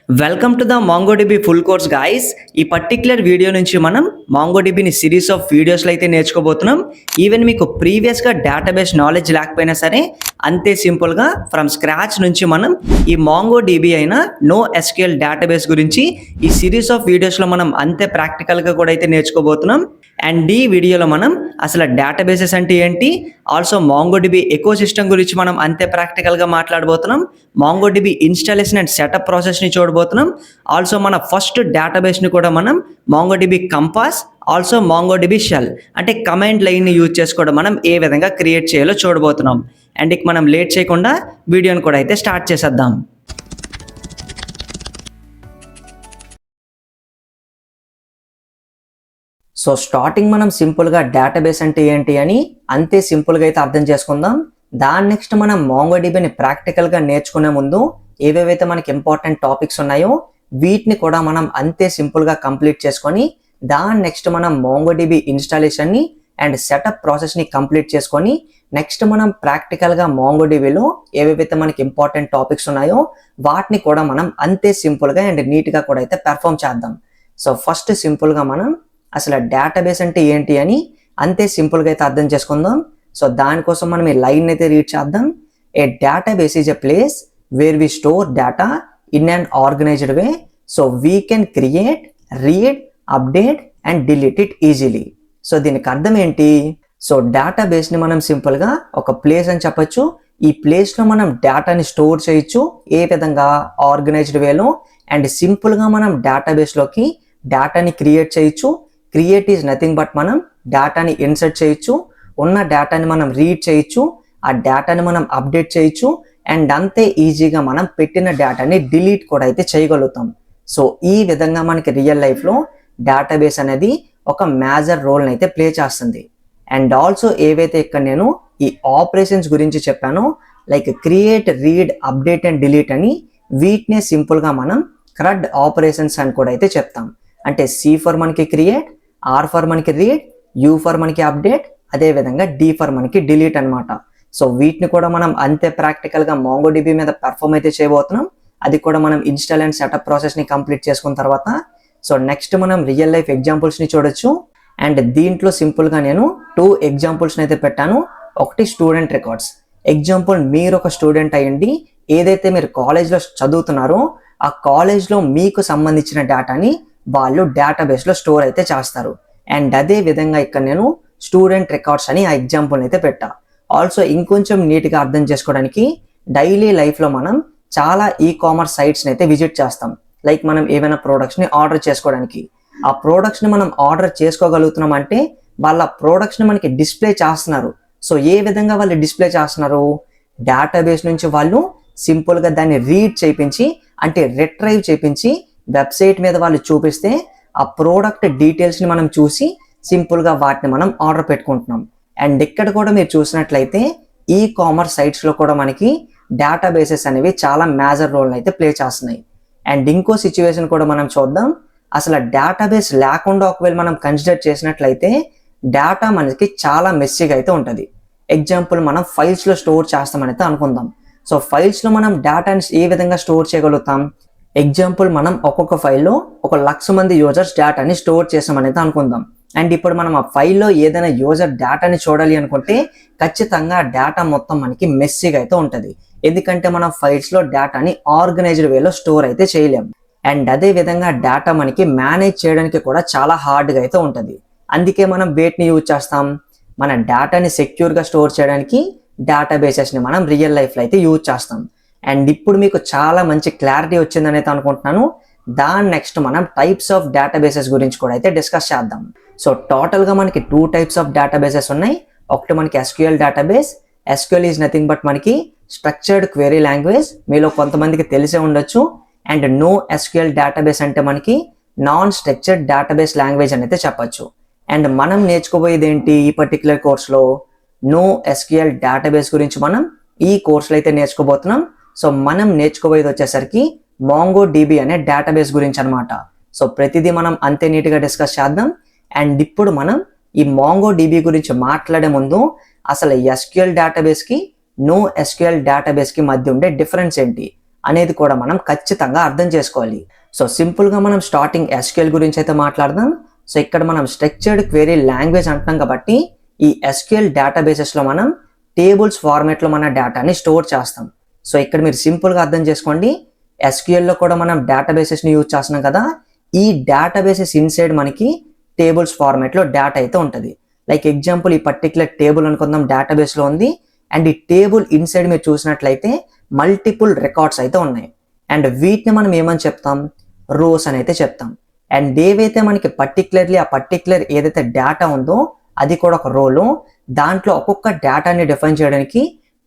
Welcome to the MongoDB full course guys. ఈ particular video నుంచి మనం MongoDBని సిరీస్ ఆఫ్ వీడియోస్లో అయితే నేర్చుకోబోతున్నాం. ఈవెన్ మీకు ప్రీవియస్గా డేటాబేస్ నాలెడ్జ్ లేకపోయినా సరే అంతే సింపుల్గా ఫ్రమ్ స్క్రాచ్ నుంచి మనం ఈ MongoDB అయినా NoSQL డేటాబేస్ గురించి ఈ సిరీస్ ఆఫ్ వీడియోస్లో మనం అంతే ప్రాక్టికల్గా కూడా అయితే నేర్చుకోబోతున్నాం. అండ్ ఈ వీడియోలో మనం అసలు డేటాబేసెస్ అంటే ఏంటి, ఆల్సో MongoDB ఎకో సిస్టమ్ గురించి మనం అంతే ప్రాక్టికల్గా మాట్లాడబోతున్నాం. MongoDB ఇన్స్టాలేషన్ అండ్ సెటప్ ప్రాసెస్ని చూడబోతున్నాం. ఆల్సో మన ఫస్ట్ డేటాబేస్ని కూడా మనం MongoDB Compass, also MongoDB shell అంటే కమాండ్ లైన్ని యూజ్ చేసుకోవడం మనం ఏ విధంగా క్రియేట్ చేయాలో చూడబోతున్నాం. అండ్ ఇక మనం లేట్ చేయకుండా వీడియోని కూడా అయితే స్టార్ట్ చేసేద్దాం. సో స్టార్టింగ్ మనం సింపుల్గా డేటాబేస్ అంటే ఏంటి అని అంతే సింపుల్గా అయితే అర్థం చేసుకుందాం. దాని నెక్స్ట్ మనం MongoDBని ప్రాక్టికల్గా నేర్చుకునే ముందు ఏవేవైతే మనకి ఇంపార్టెంట్ టాపిక్స్ ఉన్నాయో వీటిని కూడా మనం అంతే సింపుల్గా కంప్లీట్ చేసుకొని దాని నెక్స్ట్ మనం MongoDB ఇన్స్టాలేషన్ని అండ్ సెటప్ ప్రాసెస్ని కంప్లీట్ చేసుకొని నెక్స్ట్ మనం ప్రాక్టికల్గా MongoDBలో ఏవేవైతే మనకి ఇంపార్టెంట్ టాపిక్స్ ఉన్నాయో వాటిని కూడా మనం అంతే సింపుల్గా అండ్ నీట్గా కూడా అయితే పెర్ఫామ్ చేద్దాం. సో ఫస్ట్ సింపుల్గా మనం అసలు డేటాబేస్ అంటే ఏంటి అని అంతే సింపుల్గా అయితే అర్థం చేసుకుందాం. సో దానికోసం మనం ఈ లైన్ అయితే రీడ్ చేద్దాం. A database is a place where we store data in an organized way so we can create, read, update and delete it easily. So దీనికి అర్థం ఏంటి? సో డేటాబేస్ని మనం సింపుల్గా ఒక ప్లేస్ అని చెప్పొచ్చు. ఈ ప్లేస్లో మనం డేటాని స్టోర్ చేయొచ్చు ఏ విధంగా, ఆర్గనైజ్డ్ వేలో. అండ్ సింపుల్గా మనం డేటాబేస్లోకి డేటాని క్రియేట్ చేయొచ్చు. క్రియేట్ ఈజ్ నథింగ్ బట్ మనం డేటాని ఇన్సర్ట్ చేయొచ్చు, ఉన్న డేటాని మనం రీడ్ చేయొచ్చు, ఆ డేటాని మనం అప్డేట్ చేయొచ్చు అండ్ అంతే ఈజీగా మనం పెట్టిన డేటాని డిలీట్ కూడా అయితే చేయగలుగుతాం. సో ఈ విధంగా మనకి రియల్ లైఫ్లో డేటాబేస్ అనేది ఒక మేజర్ రోల్ని అయితే ప్లే చేస్తుంది. అండ్ ఆల్సో ఏవైతే ఇక్కడ నేను ఈ ఆపరేషన్స్ గురించి చెప్పానో like create, read, update and delete అని వీటినే సింపుల్గా మనం CRUD ఆపరేషన్స్ అని కూడా అయితే చెప్తాం. అంటే C ఫర్ మనకి క్రియేట్, R ఫర్ మనకి రీడ్, U ఫర్ మనకి అప్డేట్, అదేవిధంగా D ఫర్ మనకి డిలీట్ అనమాట. సో వీటిని కూడా మనం అంతే ప్రాక్టికల్గా MongoDB మీద పెర్ఫామ్ అయితే చేయబోతున్నాం. అది కూడా మనం ఇన్స్టాల్ అండ్ సెటప్ ప్రాసెస్ని కంప్లీట్ చేసుకున్న తర్వాత. సో నెక్స్ట్ మనం రియల్ లైఫ్ ఎగ్జాంపుల్స్ని చూడొచ్చు. అండ్ దీంట్లో సింపుల్గా నేను 2 ఎగ్జాంపుల్స్ని అయితే పెట్టాను. ఒకటి స్టూడెంట్ రికార్డ్స్. ఎగ్జాంపుల్ మీరు ఒక స్టూడెంట్ అయ్యండి, ఏదైతే మీరు కాలేజ్లో చదువుతున్నారో ఆ కాలేజ్లో మీకు సంబంధించిన డేటాని వాళ్ళు డేటాబేస్లో స్టోర్ అయితే చేస్తారు. అండ్ అదే విధంగా ఇక్కడ నేను స్టూడెంట్ రికార్డ్స్ అని ఆ ఎగ్జాంపుల్ అయితే పెట్టా. ఆల్సో ఇంకొంచెం నీట్గా అర్థం చేసుకోవడానికి డైలీ లైఫ్లో మనం చాలా కామర్స్ సైట్స్ని అయితే విజిట్ చేస్తాం. లైక్ మనం ఏమైనా ప్రోడక్ట్స్ని ఆర్డర్ చేసుకోవడానికి. ఆ ప్రోడక్ట్స్ని మనం ఆర్డర్ చేసుకోగలుగుతున్నాం అంటే వాళ్ళ ప్రోడక్ట్స్ని మనకి డిస్ప్లే చేస్తున్నారు. సో ఏ విధంగా వాళ్ళు డిస్ప్లే చేస్తున్నారు? డేటాబేస్ నుంచి వాళ్ళు సింపుల్గా దాన్ని రీడ్ చేయించి అంటే రిట్రైవ్ చేయించి వెబ్సైట్ మీద వాళ్ళు చూపిస్తే ఆ ప్రోడక్ట్ డీటెయిల్స్ని మనం చూసి సింపుల్గా వాటిని మనం ఆర్డర్ పెట్టుకుంటున్నాం. అండ్ ఇక్కడ కూడా మీరు చూసినట్లయితే కామర్స్ సైట్స్లో కూడా మనకి డేటాబేసెస్ అనేవి చాలా మేజర్ రోల్ని అయితే ప్లే చేస్తున్నాయి. అండ్ ఇంకో సిచ్యువేషన్ కూడా మనం చూద్దాం. అసలు డేటాబేస్ లేకుండా ఒకవేళ మనం కన్సిడర్ చేసినట్లయితే డేటా మనకి చాలా మెస్సీగా అయితే ఉంటుంది. ఎగ్జాంపుల్ మనం ఫైల్స్లో స్టోర్ చేస్తామని అయితే అనుకుందాం. సో ఫైల్స్లో మనం డేటాని ఏ విధంగా స్టోర్ చేయగలుగుతాం? ఎగ్జాంపుల్ మనం ఒక్కొక్క ఫైల్లో 1,00,000 మంది యూజర్స్ డేటాని స్టోర్ చేసామనేది అనుకుందాం. అండ్ ఇప్పుడు మనం ఆ ఫైల్లో ఏదైనా యూజర్ డేటాని చూడాలి అనుకుంటే ఖచ్చితంగా డేటా మొత్తం మనకి మెస్సీగా అయితే ఉంటుంది. ఎందుకంటే మనం ఫైల్స్లో డేటాని ఆర్గనైజ్డ్ వేలో స్టోర్ అయితే చేయలేం. అండ్ అదే విధంగా డేటా మనకి మేనేజ్ చేయడానికి కూడా చాలా హార్డ్గా అయితే ఉంటుంది. అందుకే మనం వేటిని యూజ్ చేస్తాం? మన డేటాని సెక్యూర్గా స్టోర్ చేయడానికి డేటాబేసెస్ని మనం రియల్ లైఫ్లో అయితే యూజ్ చేస్తాం. అండ్ ఇప్పుడు మీకు చాలా మంచి క్లారిటీ వచ్చిందని అయితే అనుకుంటున్నాను. దాని నెక్స్ట్ మనం టైప్స్ ఆఫ్ డేటాబేసెస్ గురించి కూడా అయితే డిస్కస్ చేద్దాం. సో టోటల్గా మనకి 2 టైప్స్ ఆఫ్ డేటాబేసెస్ ఉన్నాయి. ఒకటి మనకి SQL database. SQL is nothing but మనకి స్ట్రక్చర్డ్ క్వెరీ లాంగ్వేజ్. మీలో కొంతమందికి తెలిసే ఉండొచ్చు. అండ్ NoSQL డేటాబేస్ అంటే మనకి నాన్ స్ట్రక్చర్డ్ డేటాబేస్ లాంగ్వేజ్ అని అయితే చెప్పచ్చు. అండ్ మనం నేర్చుకోబోయేది ఏంటి ఈ పర్టికులర్ కోర్స్లో? NoSQL డేటాబేస్ గురించి మనం ఈ కోర్సులో అయితే నేర్చుకోబోతున్నాం. సో మనం నేర్చుకోబోయేది వచ్చేసరికి MongoDB అనే డేటాబేస్ గురించి అనమాట. సో ప్రతిదీ మనం అంతే నీట్గా డిస్కస్ చేద్దాం. అండ్ ఇప్పుడు మనం ఈ MongoDB గురించి మాట్లాడే ముందు అసలు SQL డేటాబేస్కి NoSQL డేటాబేస్కి మధ్య ఉండే డిఫరెన్స్ ఏంటి అనేది కూడా మనం ఖచ్చితంగా అర్థం చేసుకోవాలి. సో సింపుల్గా మనం స్టార్టింగ్ ఎస్క్యూఎల్ గురించి అయితే మాట్లాడదాం. సో ఇక్కడ మనం స్ట్రక్చర్డ్ క్వెరీ లాంగ్వేజ్ అంటున్నాం కాబట్టి ఈ ఎస్క్యూఎల్ డేటాబేసెస్లో మనం టేబుల్స్ ఫార్మేట్లో మన డేటాని స్టోర్ చేస్తాం. సో ఇక్కడ మీరు సింపుల్గా అర్థం చేసుకోండి, ఎస్క్యూఎల్లో కూడా మనం డేటాబేసెస్ని యూజ్ చేస్తున్నాం కదా, ఈ డేటాబేసెస్ ఇన్సైడ్ మనకి టేబుల్స్ ఫార్మేట్లో డేటా అయితే ఉంటుంది. లైక్ ఎగ్జాంపుల్ ఈ పర్టికులర్ టేబుల్ అనుకుందాం డేటాబేస్లో ఉంది, అండ్ ఈ టేబుల్ ఇన్సైడ్ మీరు చూసినట్లయితే మల్టిపుల్ రికార్డ్స్ అయితే ఉన్నాయి. అండ్ వీటిని మనం ఏమని చెప్తాం, రోస్ అని అయితే చెప్తాం. అండ్ ఏవైతే మనకి పర్టికులర్లీ ఆ పర్టికులర్ ఏదైతే డేటా ఉందో అది కూడా ఒక రోలు, దాంట్లో ఒక్కొక్క డేటాని డిఫైన్ చేయడానికి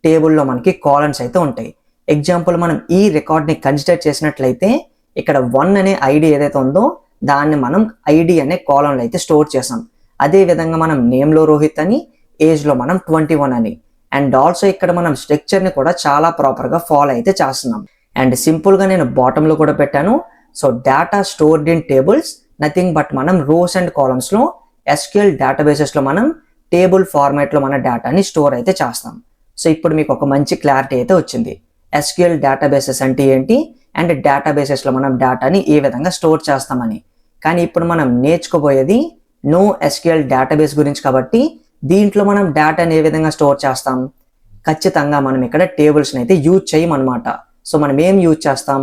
టేబుల్లో మనకి కాలమ్స్ అయితే ఉంటాయి. ఎగ్జాంపుల్ మనం ఈ రికార్డ్ని కన్సిడర్ చేసినట్లయితే ఇక్కడ 1 అనే ఐడి ఏదైతే ఉందో దాన్ని మనం ఐడి అనే కాలంలో అయితే స్టోర్ చేసాం. అదే విధంగా మనం నేమ్లో రోహిత్ అని, ఏజ్లో మనం 21 అని. అండ్ ఆల్సో ఇక్కడ మనం స్ట్రక్చర్ని కూడా చాలా ప్రాపర్గా ఫాలో అయితే చేస్తున్నాం. అండ్ సింపుల్గా నేను బాటంలో కూడా పెట్టాను. So data stored in tables nothing but మనం రోస్ అండ్ కాలమ్స్లో ఎస్క్యూఎల్ డేటాబేసెస్లో మనం టేబుల్ ఫార్మాట్లో మన డేటాని స్టోర్ అయితే చేస్తాం. సో ఇప్పుడు మీకు ఒక మంచి క్లారిటీ అయితే వచ్చింది, ఎస్క్యూఎల్ డేటాబేసెస్ అంటే ఏంటి అండ్ డేటాబేసెస్లో మనం డేటాని ఏ విధంగా స్టోర్ చేస్తామని. కానీ ఇప్పుడు మనం నేర్చుకోబోయేది నో ఎస్క్యూఎల్ డేటాబేస్ గురించి కాబట్టి దీంట్లో మనం డేటాని ఏ విధంగా స్టోర్ చేస్తాం, ఖచ్చితంగా మనం ఇక్కడ టేబుల్స్ని అయితే యూజ్ చేయమన్నమాట. సో మనం ఏం యూజ్ చేస్తాం,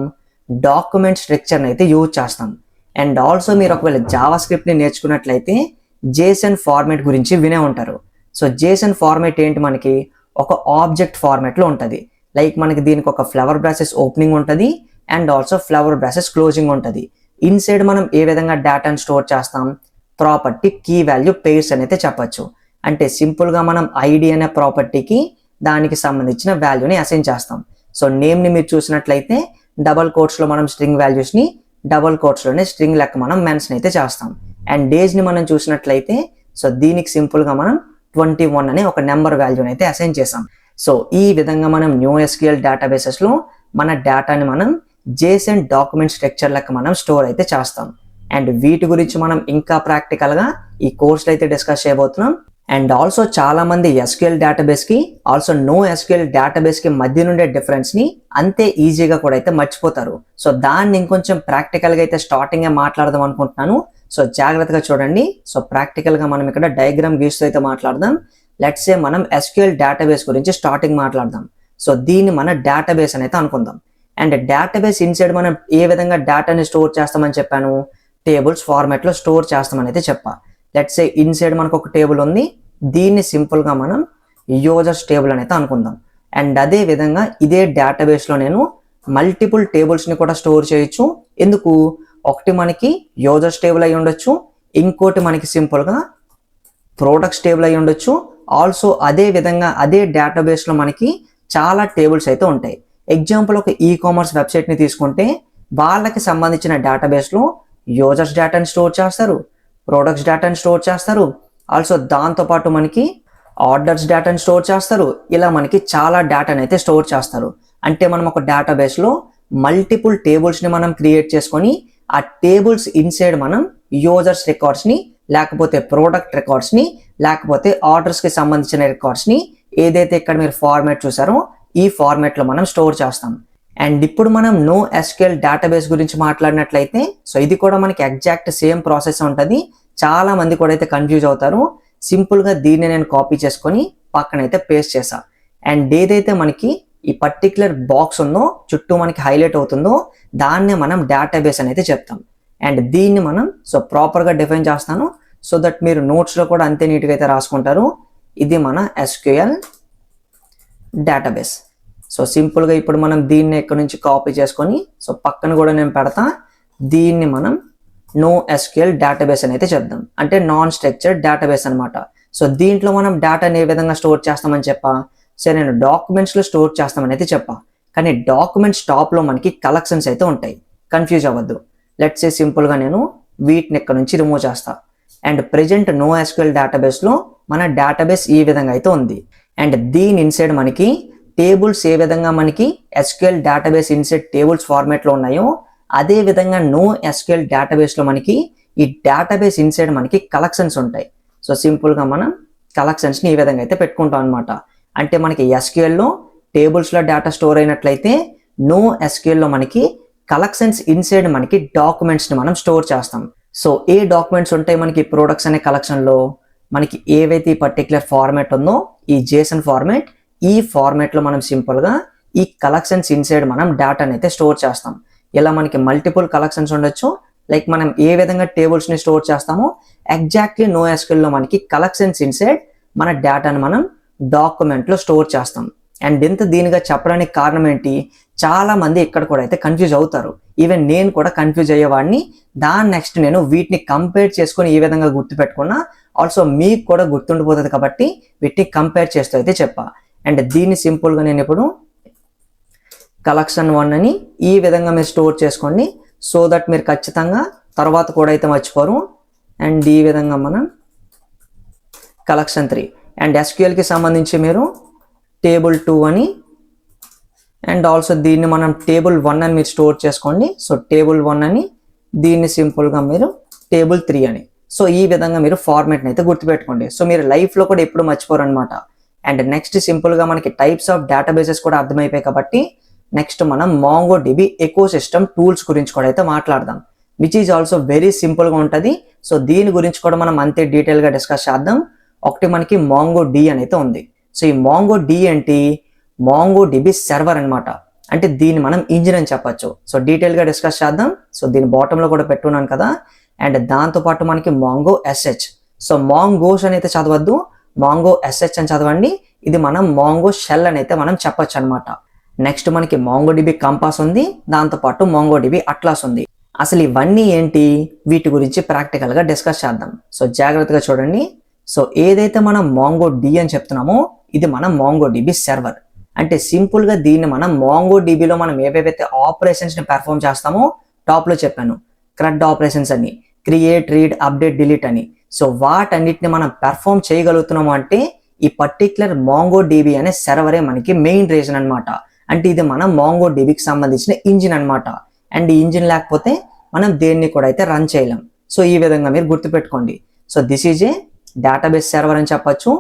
డాక్యుమెంట్ స్ట్రక్చర్ని అయితే యూజ్ చేస్తాం. అండ్ ఆల్సో మీరు ఒకవేళ జావా స్క్రిప్ట్ని నేర్చుకున్నట్లయితే జేసన్ ఫార్మేట్ గురించి వినే ఉంటారు. సో జేసన్ ఫార్మేట్ ఏంటి, మనకి ఒక ఆబ్జెక్ట్ ఫార్మేట్లో ఉంటుంది. లైక్ మనకి దీనికి ఒక ఫ్లవర్ బ్రాసెస్ ఓపెనింగ్ ఉంటుంది and also flower braces closing ఉంటుంది. ఇన్సైడ్ మనం ఏ విధంగా డేటాను స్టోర్ చేస్తాం, ప్రాపర్టీ కీ వాల్యూ పెయిర్స్ అని అయితే చెప్పచ్చు. అంటే సింపుల్గా మనం ఐడి అనే ప్రాపర్టీకి దానికి సంబంధించిన వాల్యూని అసైన్ చేస్తాం. సో నేమ్ని మీరు చూసినట్లయితే డబల్ కోట్స్లో మనం స్ట్రింగ్ వాల్యూస్ని, డబల్ కోట్స్లోనే స్ట్రింగ్ లెక్క మనం మెన్షన్ అయితే చేస్తాం. అండ్ డేస్ని మనం చూసినట్లయితే సో దీనికి సింపుల్గా మనం 21 అనే ఒక నెంబర్ వాల్యూని అయితే అసైన్ చేసాం. సో ఈ విధంగా మనం న్యూ ఎస్క్యూఎల్ డేటాబేసెస్లో మన డేటాని మనం జేసన్ డాక్యుమెంట్ స్ట్రక్చర్ లెక్క మనం స్టోర్ అయితే చేస్తాం. అండ్ వీటి గురించి మనం ఇంకా ప్రాక్టికల్గా ఈ కోర్సులో అయితే డిస్కస్ చేయబోతున్నాం. అండ్ ఆల్సో చాలా మంది ఎస్క్యూఎల్ డేటాబేస్కి ఆల్సో నో ఎస్క్యూఎల్ డేటాబేస్కి మధ్య నుండే డిఫరెన్స్ని అంతే ఈజీగా కూడా అయితే మర్చిపోతారు. సో దాన్ని ఇంకొంచెం ప్రాక్టికల్గా అయితే స్టార్టింగే మాట్లాడదాం అనుకుంటున్నాను. సో జాగ్రత్తగా చూడండి. సో ప్రాక్టికల్గా మనం ఇక్కడ డయాగ్రామ్ గీస్తూ అయితే మాట్లాడదాం. లెట్స్ సే మనం ఎస్క్యూఎల్ డేటాబేస్ గురించి స్టార్టింగ్ మాట్లాడదాం. సో దీన్ని మన డేటాబేస్ అని అయితే అనుకుందాం. అండ్ డేటాబేస్ ఇన్సైడ్ మనం ఏ విధంగా డేటాని స్టోర్ చేస్తామని చెప్పాను, టేబుల్స్ ఫార్మాట్లో స్టోర్ చేస్తామని అయితే చెప్పా. లెట్స్ సే ఇన్సైడ్ మనకు ఒక టేబుల్ ఉంది, దీన్ని సింపుల్గా మనం యూజర్స్ టేబుల్ అని అయితే అనుకుందాం. అండ్ అదే విధంగా ఇదే డేటాబేస్లో నేను మల్టిపుల్ టేబుల్స్ని కూడా స్టోర్ చేయొచ్చు. ఎందుకు, ఒకటి మనకి యూజర్స్ టేబుల్ అయి ఉండొచ్చు, ఇంకోటి మనకి సింపుల్గా ప్రోడక్ట్స్ టేబుల్ అయి ఉండొచ్చు. ఆల్సో అదే విధంగా అదే డేటాబేస్లో మనకి చాలా టేబుల్స్ అయితే ఉంటాయి. ఎగ్జాంపుల్ ఒక కామర్స్ వెబ్సైట్ని తీసుకుంటే వాళ్ళకి సంబంధించిన డేటాబేస్లో యూజర్స్ డేటాని స్టోర్ చేస్తారు, ప్రోడక్ట్స్ డేటాని స్టోర్ చేస్తారు, ఆల్సో దాంతోపాటు మనకి ఆర్డర్స్ డేటాని స్టోర్ చేస్తారు. ఇలా మనకి చాలా డేటాని అయితే స్టోర్ చేస్తారు. అంటే మనం ఒక డేటాబేస్లో మల్టిపుల్ టేబుల్స్ని మనం క్రియేట్ చేసుకొని ఆ టేబుల్స్ ఇన్సైడ్ మనం యూజర్స్ రికార్డ్స్ని, లేకపోతే ప్రోడక్ట్ రికార్డ్స్ని, లేకపోతే ఆర్డర్స్కి సంబంధించిన రికార్డ్స్ని ఏదైతే ఇక్కడ మీరు ఫార్మాట్ చూసారో ఈ ఫార్మాట్లో మనం స్టోర్ చేస్తాం. అండ్ ఇప్పుడు మనం నో ఎస్క్యూఎల్ డేటాబేస్ గురించి మాట్లాడినట్లయితే సో ఇది కూడా మనకి ఎగ్జాక్ట్ సేమ్ ప్రాసెస్ ఉంటుంది. చాలా మంది కూడా అయితే కన్ఫ్యూజ్ అవుతారు. సింపుల్గా దీన్ని నేను కాపీ చేసుకొని పక్కన అయితే పేస్ట్ చేసా. అండ్ ఏదైతే మనకి ఈ పర్టికులర్ బాక్స్ ఉందో చుట్టూ మనకి హైలైట్ అవుతుందో దాన్నే మనం డేటాబేస్ అని అయితే చెప్తాం. అండ్ దీన్ని మనం సో ప్రాపర్గా డిఫైన్ చేస్తాను సో దట్ మీరు నోట్స్లో కూడా అంతే నీట్గా అయితే రాసుకుంటారు. ఇది మన ఎస్క్యూఎల్ డేటాబేస్. సో సింపుల్గా ఇప్పుడు మనం దీన్ని ఇక్కడ నుంచి కాపీ చేసుకొని సో పక్కన కూడా నేను పెడతా, దీన్ని మనం నో ఎస్క్యూఎల్ డేటాబేస్ అని అయితే చెప్దాం. అంటే నాన్ స్ట్రక్చర్డ్ డేటాబేస్ అనమాట. సో దీంట్లో మనం డేటాని ఏ విధంగా స్టోర్ చేస్తామని చెప్పా, సో నేను డాక్యుమెంట్స్లో స్టోర్ చేస్తామని అయితే చెప్పా. కానీ డాక్యుమెంట్స్ టాప్లో మనకి కలెక్షన్స్ అయితే ఉంటాయి, కన్ఫ్యూజ్ అవ్వద్దు. లెట్స్ సే సింపుల్గా నేను వీటిని ఇక్కడ నుంచి రిమూవ్ చేస్తా. అండ్ ప్రెజెంట్ నో ఎస్క్యూఎల్ డేటాబేస్లో మన డేటాబేస్ ఈ విధంగా అయితే ఉంది. అండ్ దీని ఇన్సైడ్ మనకి టేబుల్స్ ఏ విధంగా మనకి ఎస్క్యూఎల్ డేటాబేస్ ఇన్సైడ్ టేబుల్స్ ఫార్మాట్లో ఉన్నాయో అదే విధంగా నో ఎస్క్యూఎల్ డేటాబేస్లో మనకి ఈ డేటాబేస్ ఇన్సైడ్ మనకి కలెక్షన్స్ ఉంటాయి. సో సింపుల్గా మనం కలెక్షన్స్ని ఈ విధంగా అయితే పెట్టుకుంటాం అనమాట. అంటే మనకి ఎస్క్యూఎల్లో టేబుల్స్లో డేటా స్టోర్ అయినట్లయితే నో ఎస్క్యూఎల్ లో మనకి కలెక్షన్స్ ఇన్సైడ్ మనకి డాక్యుమెంట్స్ ని మనం స్టోర్ చేస్తాం. సో ఏ డాక్యుమెంట్స్ ఉంటాయి మనకి ప్రొడక్ట్స్ అనే కలెక్షన్ లో, మనకి ఏవైతే ఈ పర్టికులర్ ఫార్మాట్ ఉందో ఈ జేసన్ ఫార్మాట్, ఈ ఫార్మాట్ లో మనం సింపుల్ గా ఈ కలెక్షన్స్ ఇన్సైడ్ మనం డేటాని అయితే స్టోర్ చేస్తాం. ఇలా మనకి మల్టిపుల్ కలెక్షన్స్ ఉండొచ్చు. లైక్ మనం ఏ విధంగా టేబుల్స్ ని స్టోర్ చేస్తామో ఎగ్జాక్ట్లీ నో ఎస్క్యూఎల్ లో మనకి కలెక్షన్స్ ఇన్సైడ్ మన డేటాని మనం డాక్యుమెంట్ లో స్టోర్ చేస్తాం. అండ్ ఇంత దీనిగా చెప్పడానికి కారణం ఏంటి, చాలా మంది ఇక్కడ కూడా అయితే కన్ఫ్యూజ్ అవుతారు. ఈవెన్ నేను కూడా కన్ఫ్యూజ్ అయ్యేవాడిని. దాని నెక్స్ట్ నేను వీటిని కంపేర్ చేసుకొని ఈ విధంగా గుర్తుపెట్టుకున్నా, ఆల్సో మీకు కూడా గుర్తుండిపోతుంది కాబట్టి వీటిని కంపేర్ చేస్తూ అయితే చెప్పా. అండ్ దీన్ని సింపుల్ గా నేను ఇప్పుడు కలెక్షన్ 1 అని ఈ విధంగా మీరు స్టోర్ చేసుకోండి. సో దట్ మీరు ఖచ్చితంగా తర్వాత కూడా అయితే మర్చిపోరు. అండ్ ఈ విధంగా మనం కలెక్షన్ 3 అండ్ ఎస్క్యూఎల్కి సంబంధించి మీరు టేబుల్ 2 అని అండ్ ఆల్సో దీన్ని మనం టేబుల్ 1 అని మీరు స్టోర్ చేసుకోండి. సో టేబుల్ 1 అని, దీన్ని సింపుల్గా మీరు టేబుల్ 3 అని. సో ఈ విధంగా మీరు ఫార్మాట్ని అయితే గుర్తుపెట్టుకోండి. సో మీరు లైఫ్లో కూడా ఎప్పుడు మర్చిపోరు అనమాట. అండ్ నెక్స్ట్ సింపుల్గా మనకి టైప్స్ ఆఫ్ డేటాబేసెస్ కూడా అర్థమైపోయాయి కాబట్టి నెక్స్ట్ మనం MongoDB ఎకోసిస్టమ్ టూల్స్ గురించి కూడా అయితే మాట్లాడదాం, విచ్ ఈజ్ ఆల్సో వెరీ సింపుల్గా ఉంటుంది. సో దీని గురించి కూడా మనం అంతే డీటెయిల్గా డిస్కస్ చేద్దాం. ఒకటి మనకి MongoD అని అయితే ఉంది. సో ఈ MongoD ఏంటి, MongoDB సర్వర్ అనమాట. అంటే దీన్ని మనం ఇంజిన్ అని చెప్పచ్చు. సో డీటెయిల్గా డిస్కస్ చేద్దాం. సో దీని బాటంలో కూడా పెట్టున్నాను కదా. అండ్ దాంతోపాటు మనకి MongoSH. సో Mongoose అని అయితే చదవద్దు, MongoSH అని చదవండి. ఇది మనం Mongo షెల్ అని అయితే మనం చెప్పచ్చు అనమాట. నెక్స్ట్ మనకి MongoDB కంపాస్ ఉంది, దాంతోపాటు MongoDB అట్లాస్ ఉంది. అసలు ఇవన్నీ ఏంటి, వీటి గురించి ప్రాక్టికల్గా డిస్కస్ చేద్దాం. సో జాగ్రత్తగా చూడండి. సో ఏదైతే మనం MongoD అని చెప్తున్నామో ఇది మనం MongoDB సర్వర్. అంటే సింపుల్గా దీన్ని మనం MongoDBలో మనం ఏవేవైతే ఆపరేషన్స్ని పెర్ఫామ్ చేస్తామో టాప్లో చెప్పాను, CRUD ఆపరేషన్స్ అని, క్రియేట్, రీడ్, అప్డేట్, డిలీట్ అని. సో వాటన్నిటిని మనం పెర్ఫామ్ చేయగలుగుతున్నాము అంటే ఈ పర్టిక్యులర్ MongoDB అనే సర్వరే మనకి మెయిన్ రీజన్ అనమాట. అంటే ఇది మనం MongoDBకి సంబంధించిన ఇంజిన్ అనమాట. అండ్ ఈ ఇంజిన్ లేకపోతే మనం దేన్ని కూడా అయితే రన్ చేయలేం. సో ఈ విధంగా మీరు గుర్తుపెట్టుకోండి. So this is a database server అని చెప్పొచ్చు.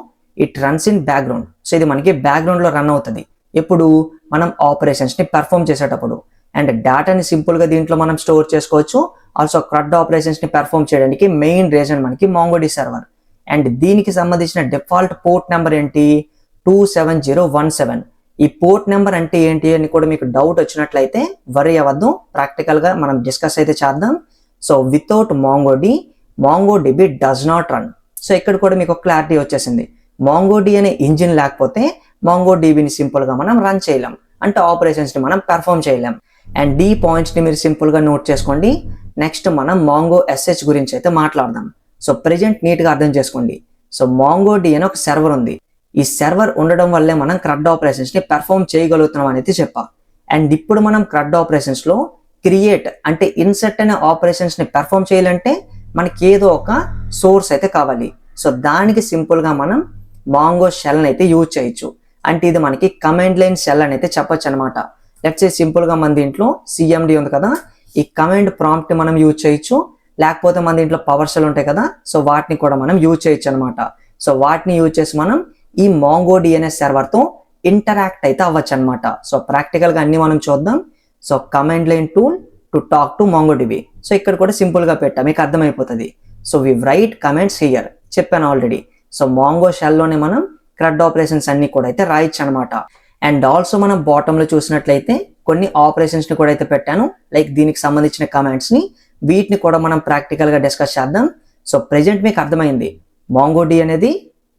It runs in background. So ఇది మనకి బ్యాక్గ్రౌండ్లో రన్ అవుతుంది ఎప్పుడు మనం ఆపరేషన్స్ని పెర్ఫామ్ చేసేటప్పుడు. అండ్ డేటాని సింపుల్గా దీంట్లో మనం స్టోర్ చేసుకోవచ్చు. ఆల్సో CRUD ఆపరేషన్స్ని పెర్ఫామ్ చేయడానికి మెయిన్ రీజన్ మనకి MongoDB సర్వర్. అండ్ దీనికి సంబంధించిన డిఫాల్ట్ పోర్ట్ నెంబర్ ఏంటి, 27017. ఈ పోర్ట్ నెంబర్ అంటే ఏంటి అని కూడా మీకు డౌట్ వచ్చినట్లయితే వరీ అవ్వద్దు, ప్రాక్టికల్గా మనం డిస్కస్ అయితే చేద్దాం. So without MongoDB does not run. So ఇక్కడ కూడా మీకు క్లారిటీ వచ్చేసింది. MongoD అనే ఇంజిన్ లేకపోతే MongoDBని సింపుల్గా మనం రన్ చేయలేం, అంటే ఆపరేషన్స్ని మనం పెర్ఫామ్ చేయలేం. అండ్ ఈ పాయింట్స్ని మీరు సింపుల్గా నోట్ చేసుకోండి. నెక్స్ట్ మనం MongoSH గురించి అయితే మాట్లాడదాం. సో ప్రెజెంట్ నీట్గా అర్థం చేసుకోండి. సో MongoD అనే ఒక సర్వర్ ఉంది. ఈ సర్వర్ ఉండడం వల్లే మనం CRUD ఆపరేషన్స్ని పెర్ఫామ్ చేయగలుగుతున్నాం అనేది చెప్పా. అండ్ ఇప్పుడు మనం CRUD ఆపరేషన్స్లో క్రియేట్ అంటే ఇన్సర్ట్ అనే ఆపరేషన్స్ని పెర్ఫామ్ చేయాలంటే మనకి ఏదో ఒక సోర్స్ అయితే కావాలి. సో దానికి సింపుల్గా మనం Mongo షెల్ని అయితే యూజ్ చేయొచ్చు. అంటే ఇది మనకి కమాండ్ లైన్ షెల్ అని అయితే చెప్పొచ్చు అనమాట. లెట్స్ సే సింపుల్గా మన దీంట్లో CMD ఉంది కదా, ఈ కమాండ్ ప్రాంప్ట్ మనం యూజ్ చేయొచ్చు. లేకపోతే మన దీంట్లో పవర్ షెల్ ఉంటాయి కదా, సో వాటిని కూడా మనం యూజ్ చేయొచ్చు అనమాట. సో వాటిని యూజ్ చేసి మనం ఈ MongoD అనే సర్వర్తో ఇంటరాక్ట్ అయితే అవ్వచ్చు అనమాట. సో ప్రాక్టికల్గా అన్ని మనం చూద్దాం. So command line tool to talk to MongoDB. So ఇక్కడ కూడా సింపుల్గా పెట్టా, మీకు అర్థమైపోతుంది. So we write commands here, చెప్పాను ఆల్రెడీ. సో Mongo షెల్లోనే మనం CRUD ఆపరేషన్స్ అన్ని కూడా అయితే రాయొచ్చు అనమాట. అండ్ ఆల్సో మనం బాటంలో చూసినట్లయితే కొన్ని ఆపరేషన్స్ని కూడా అయితే పెట్టాను, లైక్ దీనికి సంబంధించిన కమాండ్స్ని. వీటిని కూడా మనం ప్రాక్టికల్గా డిస్కస్ చేద్దాం. సో ప్రెజెంట్ మీకు అర్థమైంది, MongoD అనేది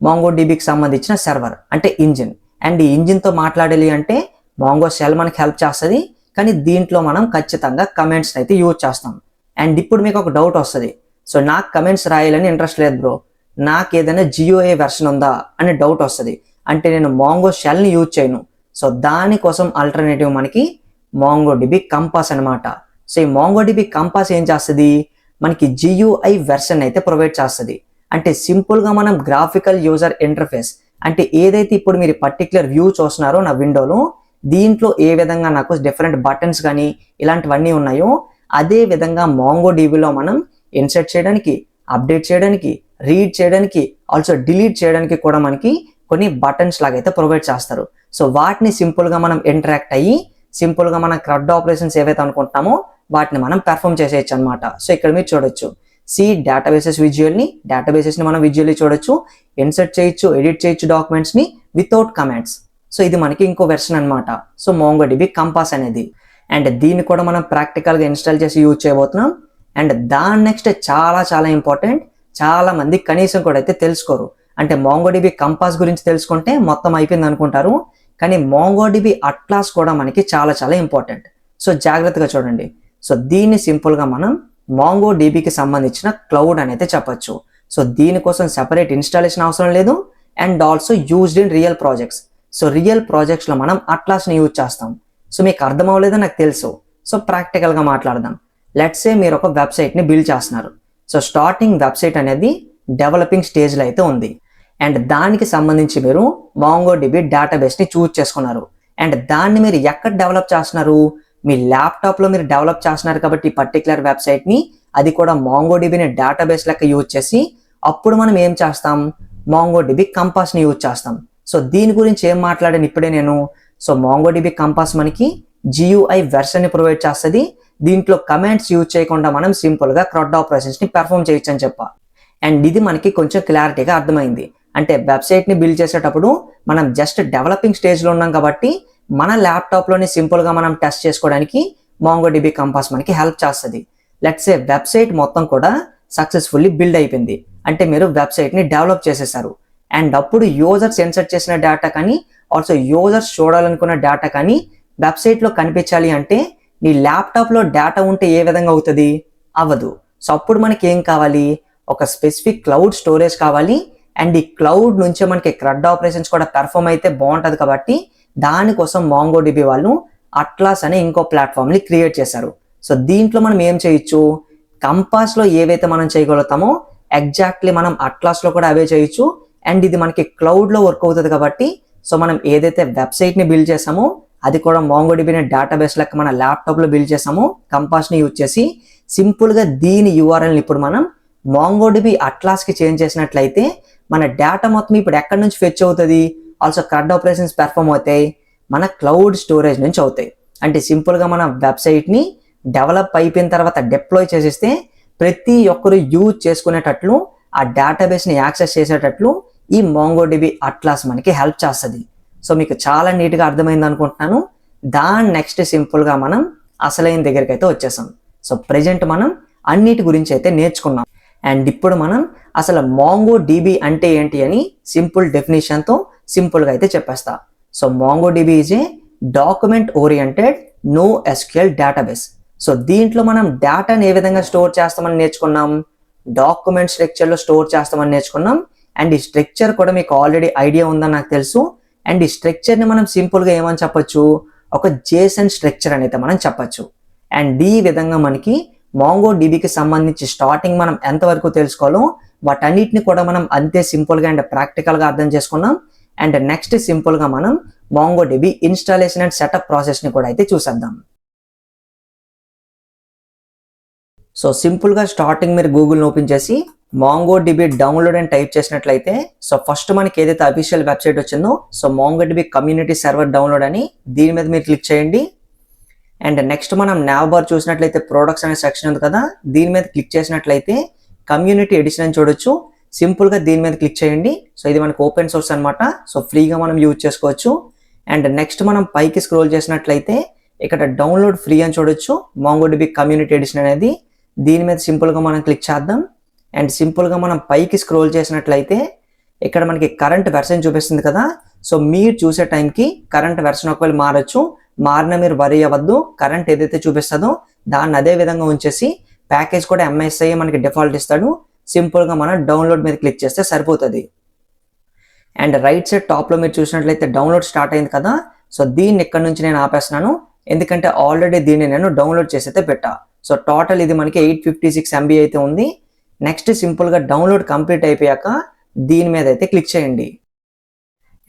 MongoDBకి సంబంధించిన సర్వర్ అంటే ఇంజిన్. అండ్ ఈ ఇంజిన్తో మాట్లాడాలి అంటే Mongo షెల్ మనకి హెల్ప్ చేస్తుంది, కానీ దీంట్లో మనం ఖచ్చితంగా కమెంట్స్ అయితే యూజ్ చేస్తాం. అండ్ ఇప్పుడు మీకు ఒక డౌట్ వస్తుంది, సో నాకు కమెంట్స్ రాయాలని ఇంట్రెస్ట్ లేదు బ్రో, నాకు ఏదైనా GUI వెర్షన్ ఉందా అని డౌట్ వస్తుంది. అంటే నేను Mongo షెల్ని యూజ్ చేయను. సో దానికోసం ఆల్టర్నేటివ్ మనకి MongoDB కంపాస్ అనమాట. సో ఈ MongoDB కంపాస్ ఏం చేస్తుంది, మనకి GUI వెర్షన్ అయితే ప్రొవైడ్ చేస్తుంది. అంటే సింపుల్గా మనం గ్రాఫికల్ యూజర్ ఇంటర్ఫేస్ అంటే ఏదైతే ఇప్పుడు మీరు పర్టికులర్ వ్యూ చూస్తున్నారో నా విండోలో, దీంట్లో ఏ విధంగా నాకు డిఫరెంట్ బటన్స్ కానీ ఇలాంటివన్నీ ఉన్నాయో అదే విధంగా MongoDBలో మనం ఇన్సర్ట్ చేయడానికి, అప్డేట్ చేయడానికి, రీడ్ చేయడానికి, ఆల్సో డిలీట్ చేయడానికి కూడా మనకి కొన్ని బటన్స్ లాగైతే ప్రొవైడ్ చేస్తారు. సో వాటిని సింపుల్గా మనం ఇంటరాక్ట్ అయ్యి సింపుల్గా మన CRUD ఆపరేషన్స్ ఏవైతే అనుకుంటున్నామో వాటిని మనం పెర్ఫామ్ చేసేయచ్చు అనమాట. సో ఇక్కడ మీరు చూడొచ్చు సి డేటాబేసెస్ విజువల్ని, డేటాబేసెస్ని మనం విజువల్లీ చూడొచ్చు, ఇన్సర్ట్ చేయొచ్చు, ఎడిట్ చేయొచ్చు డాక్యుమెంట్స్ని వితౌట్ కమెంట్స్. సో ఇది మనకి ఇంకో వెర్షన్ అనమాట. సో MongoDB కంపాస్ అనేది, అండ్ దీన్ని కూడా మనం ప్రాక్టికల్గా ఇన్స్టాల్ చేసి యూజ్ చేయబోతున్నాం. అండ్ దాని నెక్స్ట్ చాలా చాలా ఇంపార్టెంట్, చాలా మంది కనీసం కూడా అయితే తెలుసుకోరు. అంటే MongoDB కంపాస్ గురించి తెలుసుకుంటే మొత్తం అయిపోయింది అనుకుంటారు, కానీ MongoDB అట్లాస్ కూడా మనకి చాలా చాలా ఇంపార్టెంట్. సో జాగ్రత్తగా చూడండి. సో దీన్ని సింపుల్గా మనం MongoDBకి సంబంధించిన క్లౌడ్ అనేది చెప్పొచ్చు. సో దీనికోసం సెపరేట్ ఇన్స్టాలేషన్ అవసరం లేదు, and also used in real projects. So real ప్రాజెక్ట్స్లో మనం అట్లాస్ని యూజ్ చేస్తాం. సో మీకు అర్థం అవ్వలేదో నాకు తెలుసు. సో ప్రాక్టికల్గా మాట్లాడదాం. లెట్స్ సే మీరు ఒక వెబ్సైట్ని బిల్డ్ చేస్తున్నారు. సో స్టార్టింగ్ వెబ్సైట్ అనేది డెవలపింగ్ స్టేజ్లో అయితే ఉంది, అండ్ దానికి సంబంధించి మీరు MongoDB డేటాబేస్ని చూజ్ చేసుకున్నారు. అండ్ దాన్ని మీరు ఎక్కడ డెవలప్ చేస్తున్నారు? మీ ల్యాప్టాప్లో మీరు డెవలప్ చేస్తున్నారు కాబట్టి పర్టికులర్ వెబ్సైట్ని, అది కూడా MongoDBని డేటాబేస్ లెక్క యూజ్ చేసి, అప్పుడు మనం ఏం చేస్తాం? MongoDB కంపాస్ని యూజ్ చేస్తాం. సో దీని గురించి ఏం మాట్లాడాను ఇప్పుడే నేను. సో MongoDB కంపాస్ మనకి GUI వెర్షన్ని ప్రొవైడ్ చేస్తుంది. దీంట్లో కమెంట్స్ యూజ్ చేయకుండా మనం సింపుల్గా CRUD ఆపరేషన్స్ని పెర్ఫామ్ చేయొచ్చు అని చెప్పా. అండ్ ఇది మనకి కొంచెం క్లారిటీగా అర్థమైంది. అంటే వెబ్సైట్ని బిల్డ్ చేసేటప్పుడు మనం జస్ట్ డెవలపింగ్ స్టేజ్లో ఉన్నాం కాబట్టి మన ల్యాప్టాప్లోని సింపుల్గా మనం టెస్ట్ చేసుకోవడానికి MongoDB కంపాస్ మనకి హెల్ప్ చేస్తుంది. లెట్స్ సే వెబ్సైట్ మొత్తం కూడా సక్సెస్ఫుల్లీ బిల్డ్ అయిపోయింది, అంటే మీరు వెబ్సైట్ని డెవలప్ చేసేసారు. అండ్ అప్పుడు యూజర్స్ ఇన్సర్ట్ చేసిన డేటా కానీ, ఆల్సో యూజర్స్ చూడాలనుకున్న డేటా కానీ వెబ్సైట్లో కనిపించాలి అంటే నీ ల్యాప్టాప్లో డేటా ఉంటే ఏ విధంగా అవుతుంది? అవ్వదు. సో అప్పుడు మనకి ఏం కావాలి? ఒక స్పెసిఫిక్ క్లౌడ్ స్టోరేజ్ కావాలి. అండ్ ఈ క్లౌడ్ నుంచే మనకి CRUD ఆపరేషన్స్ కూడా పెర్ఫామ్ అయితే బాగుంటుంది కాబట్టి దానికోసం MongoDB వాళ్ళు అట్లాస్ అనే ఇంకో ప్లాట్ఫామ్ని క్రియేట్ చేశారు. సో దీంట్లో మనం ఏం చేయొచ్చు? కంపాస్లో ఏవైతే మనం చేయగలుగుతామో ఎగ్జాక్ట్లీ మనం అట్లాస్లో కూడా అవే చేయొచ్చు. అండ్ ఇది మనకి క్లౌడ్లో వర్క్ అవుతుంది కాబట్టి, సో మనం ఏదైతే వెబ్సైట్ని బిల్డ్ చేసామో అది కూడా MongoDBని డేటాబేస్ లెక్క మన ల్యాప్టాప్లో బిల్డ్ చేసామో కంపాస్ని యూజ్ చేసి, సింపుల్గా దీని URLని ఇప్పుడు మనం MongoDB అట్లాస్కి చేంజ్ చేసినట్లయితే మన డేటా మొత్తం ఇప్పుడు ఎక్కడి నుంచి ఫెచ్ అవుతుంది? ఆల్సో CRUD ఆపరేషన్స్ పెర్ఫామ్ అవుతాయి, మన క్లౌడ్ స్టోరేజ్ నుంచి అవుతాయి. అంటే సింపుల్గా మన వెబ్సైట్ని డెవలప్ అయిపోయిన తర్వాత డిప్లాయ్ చేసేస్తే ప్రతి ఒక్కరు యూజ్ చేసుకునేటట్లు, ఆ డేటాబేస్ని యాక్సెస్ చేసేటట్లు ఈ MongoDB అట్లాస్ మనకి హెల్ప్ చేస్తుంది. సో మీకు చాలా నీట్గా అర్థమైంది అనుకుంటున్నాను. దాని నెక్స్ట్ సింపుల్గా మనం అసలైన దగ్గరికి అయితే వచ్చేసాం. సో ప్రెజెంట్ మనం అన్నిటి గురించి అయితే నేర్చుకున్నాం. అండ్ ఇప్పుడు మనం అసలు MongoDB అంటే ఏంటి అని సింపుల్ డెఫినేషన్తో సింపుల్గా అయితే చెప్పేస్తా. So MongoDB is a document oriented NoSQL database. So దీంట్లో మనం డేటాని ఏ విధంగా స్టోర్ చేస్తామని నేర్చుకున్నాం? డాక్యుమెంట్ స్ట్రక్చర్లో స్టోర్ చేస్తామని నేర్చుకున్నాం. అండ్ ఈ స్ట్రక్చర్ కూడా మీకు ఆల్రెడీ ఐడియా ఉందని నాకు తెలుసు. అండ్ ఈ స్ట్రక్చర్ని మనం సింపుల్గా ఏమని చెప్పొచ్చు? ఒక JSON స్ట్రక్చర్ అని అయితే మనం చెప్పొచ్చు. అండ్ ఈ విధంగా మనకి MongoDBకి సంబంధించి స్టార్టింగ్ మనం ఎంతవరకు తెలుసుకోవాలో వాటన్నిటిని కూడా మనం అంతే సింపుల్గా అండ్ ప్రాక్టికల్గా అర్థం చేసుకున్నాం. అండ్ నెక్స్ట్ సింపుల్గా మనం MongoDB ఇన్స్టాలేషన్ అండ్ సెటప్ ప్రాసెస్ని కూడా అయితే చూసేద్దాం. సో సింపుల్గా స్టార్టింగ్ మీరు గూగుల్ని ఓపెన్ చేసి MongoDB డౌన్లోడ్ అని టైప్ చేసినట్లయితే, సో ఫస్ట్ మనకి ఏదైతే అఫీషియల్ వెబ్సైట్ వచ్చిందో, so MongoDB community server download అని దీని మీద మీరు క్లిక్ చేయండి. అండ్ నెక్స్ట్ మనం nav బార్ చూసినట్లయితే ప్రొడక్ట్స్ అనే సెక్షన్ ఉంది కదా, దీని మీద క్లిక్ చేసినట్లయితే కమ్యూనిటీ ఎడిషన్ అని చూడొచ్చు. సింపుల్గా దీని మీద క్లిక్ చేయండి. సో ఇది మనకి ఓపెన్ సోర్స్ అనమాట, సో ఫ్రీగా మనం యూజ్ చేసుకోవచ్చు. అండ్ నెక్స్ట్ మనం పైకి స్క్రోల్ చేసినట్లయితే ఇక్కడ డౌన్లోడ్ ఫ్రీ అని చూడొచ్చు, MongoDB కమ్యూనిటీ ఎడిషన్ అనేది. దీని మీద సింపుల్గా మనం క్లిక్ చేద్దాం. అండ్ సింపుల్గా మనం పైకి స్క్రోల్ చేసినట్లయితే ఇక్కడ మనకి కరెంట్ వెర్షన్ చూపిస్తుంది కదా. సో మీరు చూసే టైంకి కరెంట్ వెర్షన్ ఒకవేళ మారచ్చు, మారిన మీరు వరీ అవ్వద్దు. కరెంట్ ఏదైతే చూపిస్తుందో దాన్ని అదే విధంగా ఉంచేసి ప్యాకేజ్ కూడా MSI మనకి డిఫాల్ట్ ఇస్తాడు. సింపుల్గా మనం డౌన్లోడ్ మీద క్లిక్ చేస్తే సరిపోతుంది. అండ్ రైట్ సైడ్ టాప్లో మీరు చూసినట్లయితే డౌన్లోడ్ స్టార్ట్ అయింది కదా. సో దీన్ని ఇక్కడ నుంచి నేను ఆపేస్తున్నాను, ఎందుకంటే ఆల్రెడీ దీన్ని నేను డౌన్లోడ్ చేసి అయితే పెట్టా. సో టోటల్ ఇది మనకి 856 MB అయితే ఉంది. నెక్స్ట్ సింపుల్గా డౌన్లోడ్ కంప్లీట్ అయిపోయాక దీని మీద అయితే క్లిక్ చేయండి.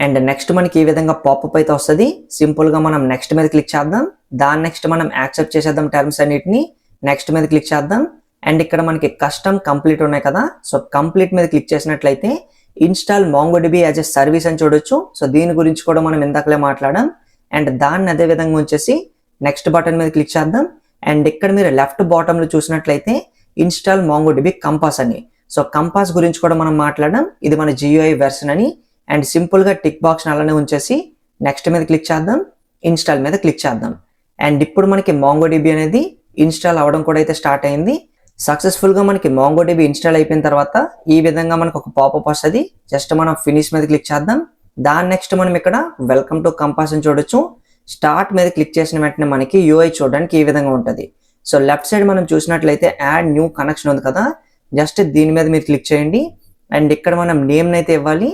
అండ్ నెక్స్ట్ మనకి ఈ విధంగా పాపప్ అయితే వస్తుంది. సింపుల్గా మనం నెక్స్ట్ మీద క్లిక్ చేద్దాం. దాని నెక్స్ట్ మనం యాక్సెప్ట్ చేసేద్దాం టర్మ్స్ అన్నిటిని. నెక్స్ట్ మీద క్లిక్ చేద్దాం. అండ్ ఇక్కడ మనకి కస్టమ్ కంప్లీట్ ఉన్నాయి కదా, సో కంప్లీట్ మీద క్లిక్ చేసినట్లయితే install MongoDB as a service అని చూడొచ్చు. సో దీని గురించి కూడా మనం ఇందాకలే మాట్లాడాం. అండ్ దాన్ని అదే విధంగా ఉంచేసి నెక్స్ట్ బటన్ మీద క్లిక్ చేద్దాం. అండ్ ఇక్కడ మీరు లెఫ్ట్ బాటంలో చూసినట్లయితే ఇన్స్టాల్ మాంగోడిబి కంపాస్ అని. సో కంపాస్ గురించి కూడా మనం మాట్లాడడం. ఇది మన GUI వెర్షన్ అని. అండ్ సింపుల్గా టిక్ బాక్స్ అలానే ఉంచేసి నెక్స్ట్ మీద క్లిక్ చేద్దాం, ఇన్స్టాల్ మీద క్లిక్ చేద్దాం. అండ్ ఇప్పుడు మనకి మాంగోడిబి అనేది ఇన్స్టాల్ అవ్వడం కూడా అయితే స్టార్ట్ అయింది. సక్సెస్ఫుల్గా మనకి మాంగోడిబి ఇన్స్టాల్ అయిపోయిన తర్వాత ఈ విధంగా మనకు ఒక పాపప్ వస్తుంది. జస్ట్ మనం ఫినిష్ మీద క్లిక్ చేద్దాం. దాని నెక్స్ట్ మనం ఇక్కడ వెల్కమ్ టు కంపాస్ అని చూడొచ్చు. స్టార్ట్ మీద క్లిక్ చేసిన వెంటనే మనకి UI చూడడానికి ఈ విధంగా ఉంటుంది. సో లెఫ్ట్ సైడ్ మనం చూసినట్లయితే యాడ్ న్యూ కనెక్షన్ ఉంది కదా, జస్ట్ దీని మీద మీరు క్లిక్ చేయండి. అండ్ ఇక్కడ మనం నేమ్ అయితే ఇవ్వాలి.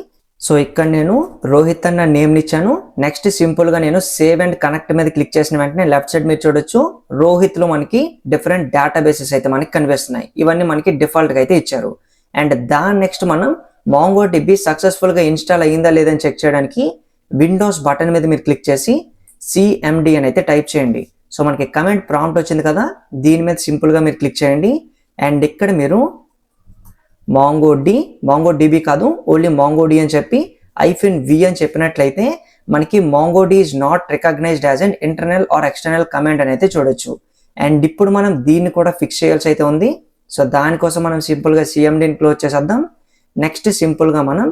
సో ఇక్కడ నేను రోహిత్ అన్న నేమ్ని ఇచ్చాను. నెక్స్ట్ సింపుల్గా నేను సేవ్ అండ్ కనెక్ట్ మీద క్లిక్ చేసిన వెంటనే లెఫ్ట్ సైడ్ మీరు చూడొచ్చు రోహిత్లో మనకి డిఫరెంట్ డేటాబేసెస్ అయితే మనకి కనిపిస్తున్నాయి. ఇవన్నీ మనకి డిఫాల్ట్గా అయితే ఇచ్చారు. అండ్ దాని నెక్స్ట్ మనం మాంగోడిబి సక్సెస్ఫుల్గా ఇన్స్టాల్ అయ్యిందా లేదని చెక్ చేయడానికి విండోస్ బటన్ మీద మీరు క్లిక్ చేసి CMD అని అయితే టైప్ చేయండి. సో మనకి కమెంట్ ప్రాంప్ట్ వచ్చింది కదా, దీని మీద సింపుల్గా మీరు క్లిక్ చేయండి. అండ్ ఇక్కడ మీరు మాంగోడిబి కాదు, ఓన్లీ మాంగోడి అని చెప్పి -v అని చెప్పినట్లయితే మనకి mongod is not recognized as an internal or external command అని అయితే చూడొచ్చు. అండ్ ఇప్పుడు మనం దీన్ని కూడా ఫిక్స్ చేయాల్సి అయితే ఉంది. సో దానికోసం మనం సింపుల్గా CMDని క్లోజ్ చేసేద్దాం. నెక్స్ట్ సింపుల్గా మనం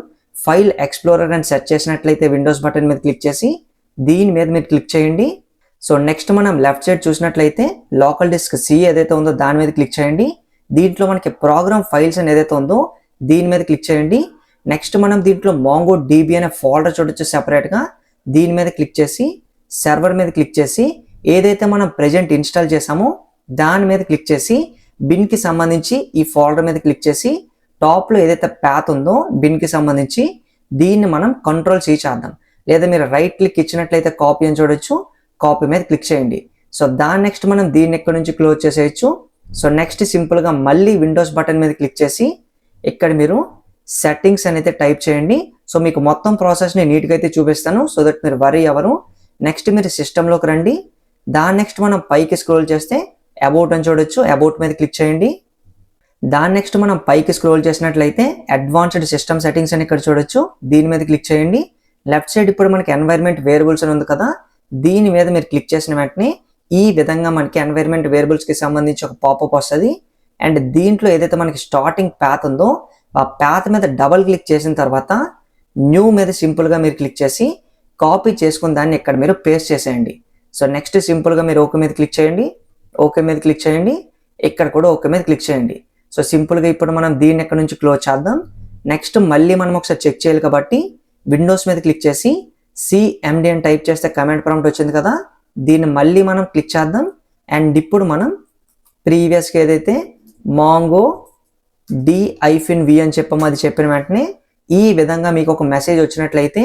ఫైల్ ఎక్స్ప్లోరర్ అని సెర్చ్ చేసినట్లయితే విండోస్ బటన్ మీద క్లిక్ చేసి దీని మీద మీరు క్లిక్ చేయండి. సో నెక్స్ట్ మనం లెఫ్ట్ సైడ్ చూసినట్లయితే లోకల్ డిస్క్ C ఏదైతే ఉందో దాని మీద క్లిక్ చేయండి. దీంట్లో మనకి ప్రోగ్రామ్ ఫైల్స్ అని ఏదైతే ఉందో దీని మీద క్లిక్ చేయండి. నెక్స్ట్ మనం దీంట్లో MongoDB అనే ఫోల్డర్ చూడొచ్చు సెపరేట్గా. దీని మీద క్లిక్ చేసి సర్వర్ మీద క్లిక్ చేసి ఏదైతే మనం ప్రెజెంట్ ఇన్స్టాల్ చేసామో దాని మీద క్లిక్ చేసి బిన్కి సంబంధించి ఈ ఫోల్డర్ మీద క్లిక్ చేసి టాప్లో ఏదైతే ప్యాత్ ఉందో బిన్కి సంబంధించి దీన్ని మనం Ctrl+C చేద్దాం. లేదా మీరు రైట్ క్లిక్ ఇచ్చినట్లయితే కాపీ అని చూడొచ్చు, కాపీ మీద క్లిక్ చేయండి. సో దాని నెక్స్ట్ మనం దీన్ని ఇక్కడ నుంచి క్లోజ్ చేసేయచ్చు. సో నెక్స్ట్ సింపుల్గా మళ్ళీ విండోస్ బటన్ మీద క్లిక్ చేసి ఇక్కడ మీరు సెట్టింగ్స్ అనేది టైప్ చేయండి. సో మీకు మొత్తం ప్రాసెస్ని నీట్గా అయితే చూపిస్తాను, సో దట్ మీరు వరీ అవ్వరు. నెక్స్ట్ మీరు సిస్టంలోకి రండి. దాని నెక్స్ట్ మనం పైకి స్క్రోల్ చేస్తే అబౌట్ అని చూడొచ్చు, అబౌట్ మీద క్లిక్ చేయండి. దాని నెక్స్ట్ మనం పైకి స్క్రోల్ చేసినట్లయితే అడ్వాన్స్డ్ సిస్టమ్ సెట్టింగ్స్ అని ఇక్కడ చూడొచ్చు, దీని మీద క్లిక్ చేయండి. లెఫ్ట్ సైడ్ ఇప్పుడు మనకి ఎన్వైర్న్మెంట్ వేరియబుల్స్ అని ఉంది కదా, దీని మీద మీరు క్లిక్ చేసిన వెంటనే ఈ విధంగా మనకి ఎన్వైర్న్మెంట్ వేరియబుల్స్కి సంబంధించి ఒక పాపప్ వస్తుంది. అండ్ దీంట్లో ఏదైతే మనకి స్టార్టింగ్ ప్యాత్ ఉందో ఆ ప్యాత్ మీద డబల్ క్లిక్ చేసిన తర్వాత న్యూ మీద సింపుల్గా మీరు క్లిక్ చేసి కాపీ చేసుకుని దాన్ని ఇక్కడ మీరు పేస్ట్ చేసేయండి. సో నెక్స్ట్ సింపుల్గా మీరు ఓకే మీద క్లిక్ చేయండి, ఓకే మీద క్లిక్ చేయండి, ఇక్కడ కూడా ఓకే మీద క్లిక్ చేయండి. సో సింపుల్గా ఇప్పుడు మనం దీన్ని ఇక్కడ నుంచి క్లోజ్ చేద్దాం. నెక్స్ట్ మళ్ళీ మనం ఒకసారి చెక్ చేయాలి కాబట్టి విండోస్ మీద క్లిక్ చేసి CMD అని టైప్ చేస్తే కమాండ్ ప్రాంప్ట్ వచ్చింది కదా, దీన్ని మళ్ళీ మనం క్లిక్ చేద్దాం. అండ్ ఇప్పుడు మనం ప్రీవియస్గా ఏదైతే MongoD-v అని చెప్పామో అది చెప్పిన వెంటనే ఈ విధంగా మీకు ఒక మెసేజ్ వచ్చినట్లయితే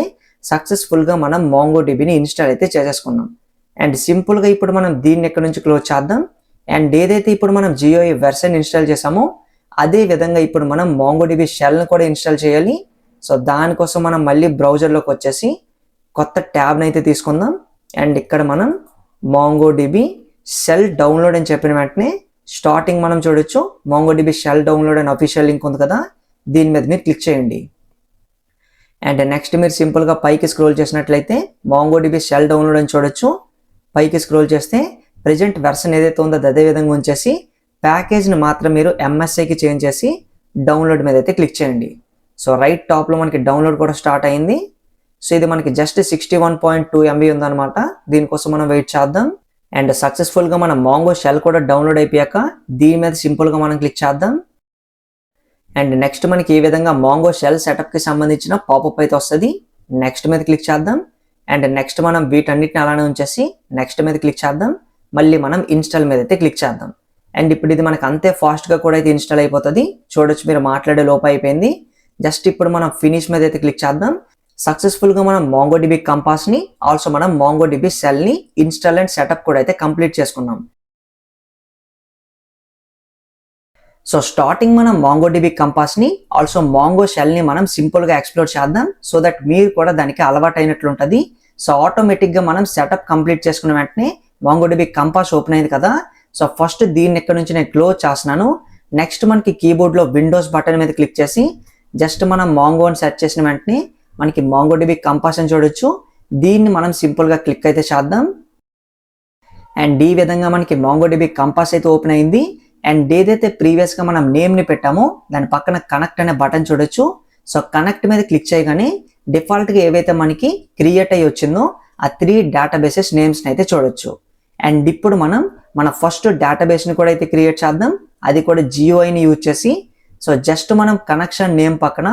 సక్సెస్ఫుల్గా మనం MongoDBని ఇన్స్టాల్ అయితే చేసేసుకున్నాం. అండ్ సింపుల్గా ఇప్పుడు మనం దీన్ని ఇక్కడ నుంచి క్లోజ్ చేద్దాం. అండ్ ఏదైతే ఇప్పుడు మనం GUI వెర్షన్ ఇన్స్టాల్ చేసామో అదే విధంగా ఇప్పుడు మనం MongoDB షెల్ని కూడా ఇన్స్టాల్ చేయాలి. సో దానికోసం మనం మళ్ళీ బ్రౌజర్లోకి వచ్చేసి కొత్త ట్యాబ్ని అయితే తీసుకుందాం. అండ్ ఇక్కడ మనం MongoDB షెల్ డౌన్లోడ్ అని చెప్పిన వెంటనే స్టార్టింగ్ మనం చూడొచ్చు MongoDB షెల్ డౌన్లోడ్ అని అఫీషియల్ లింక్ ఉంది కదా, దీని మీద మీరు క్లిక్ చేయండి. అండ్ నెక్స్ట్ మీరు సింపుల్గా పైకి స్క్రోల్ చేసినట్లయితే MongoDB షెల్ డౌన్లోడ్ అని చూడొచ్చు. పైకి స్క్రోల్ చేస్తే ప్రెజెంట్ వెర్షన్ ఏదైతే ఉందో అదే విధంగా ఉంచేసి ప్యాకేజ్ని మాత్రం మీరు MSIకి చేంజ్ చేసి డౌన్లోడ్ మీద అయితే క్లిక్ చేయండి. సో రైట్ టాప్లో మనకి డౌన్లోడ్ కూడా స్టార్ట్ అయింది. సో ఇది మనకి జస్ట్ 61.2 MB ఉందన్నమాట. దీనికోసం మనం వెయిట్ చేద్దాం. అండ్ సక్సెస్ఫుల్గా మన Mongo షెల్ కూడా డౌన్లోడ్ అయిపోయాక దీని మీద సింపుల్గా మనం క్లిక్ చేద్దాం. అండ్ నెక్స్ట్ మనకి ఈ విధంగా Mongo షెల్ సెటప్కి సంబంధించిన పాపప్ అయితే వస్తుంది. నెక్స్ట్ మీద క్లిక్ చేద్దాం. అండ్ నెక్స్ట్ మనం వీటన్నిటిని అలానే ఉంచేసి నెక్స్ట్ మీద క్లిక్ చేద్దాం. మళ్ళీ మనం ఇన్స్టాల్ మీద అయితే క్లిక్ చేద్దాం. అండ్ ఇప్పుడు ఇది మనకు అంతే ఫాస్ట్గా కూడా అయితే ఇన్స్టాల్ అయిపోతుంది. చూడొచ్చు మీరు మాట్లాడే లోపు అయిపోయింది. జస్ట్ ఇప్పుడు మనం ఫినిష్ మీద అయితే క్లిక్ చేద్దాం. సక్సెస్ఫుల్గా మనం MongoDB కంపాస్ని ఆల్సో మనం MongoDB షెల్ని ఇన్స్టాల్ అండ్ సెటప్ కూడా అయితే కంప్లీట్ చేసుకున్నాం. సో స్టార్టింగ్ మనం MongoDB కంపాస్ని ఆల్సో Mongo షెల్ని మనం సింపుల్గా ఎక్స్ప్లోర్ చేద్దాం, సో దట్ మీరు కూడా దానికి అలవాటు అయినట్లుంటుంది. సో ఆటోమేటిక్గా మనం సెటప్ కంప్లీట్ చేసుకున్న వెంటనే MongoDB కంపాస్ ఓపెన్ అయింది కదా. సో ఫస్ట్ దీన్ని ఇక్కడ నుంచి నేను క్లోజ్ చేస్తున్నాను. నెక్స్ట్ మనకి కీబోర్డ్లో విండోస్ బటన్ మీద క్లిక్ చేసి జస్ట్ మనం Mongo అని సెర్చ్ చేసిన వెంటనే మనకి MongoDB కంపాస్ అని చూడొచ్చు. దీన్ని మనం సింపుల్గా క్లిక్ అయితే చేద్దాం. అండ్ ఈ విధంగా మనకి MongoDB కంపాస్ అయితే ఓపెన్ అయింది. అండ్ ఏదైతే ప్రీవియస్గా మనం నేమ్ని పెట్టామో దాని పక్కన కనెక్ట్ అనే బటన్ చూడొచ్చు. సో కనెక్ట్ మీద క్లిక్ చేయగానే డిఫాల్ట్గా ఏవైతే మనకి క్రియేట్ అయ్యి వచ్చిందో ఆ 3 డేటాబేసెస్ నేమ్స్ని అయితే చూడొచ్చు. అండ్ ఇప్పుడు మనం మన ఫస్ట్ డేటాబేస్ని కూడా అయితే క్రియేట్ చేద్దాం. అది కూడా GUIని యూజ్ చేసి. సో జస్ట్ మనం కనెక్షన్ నేమ్ పక్కన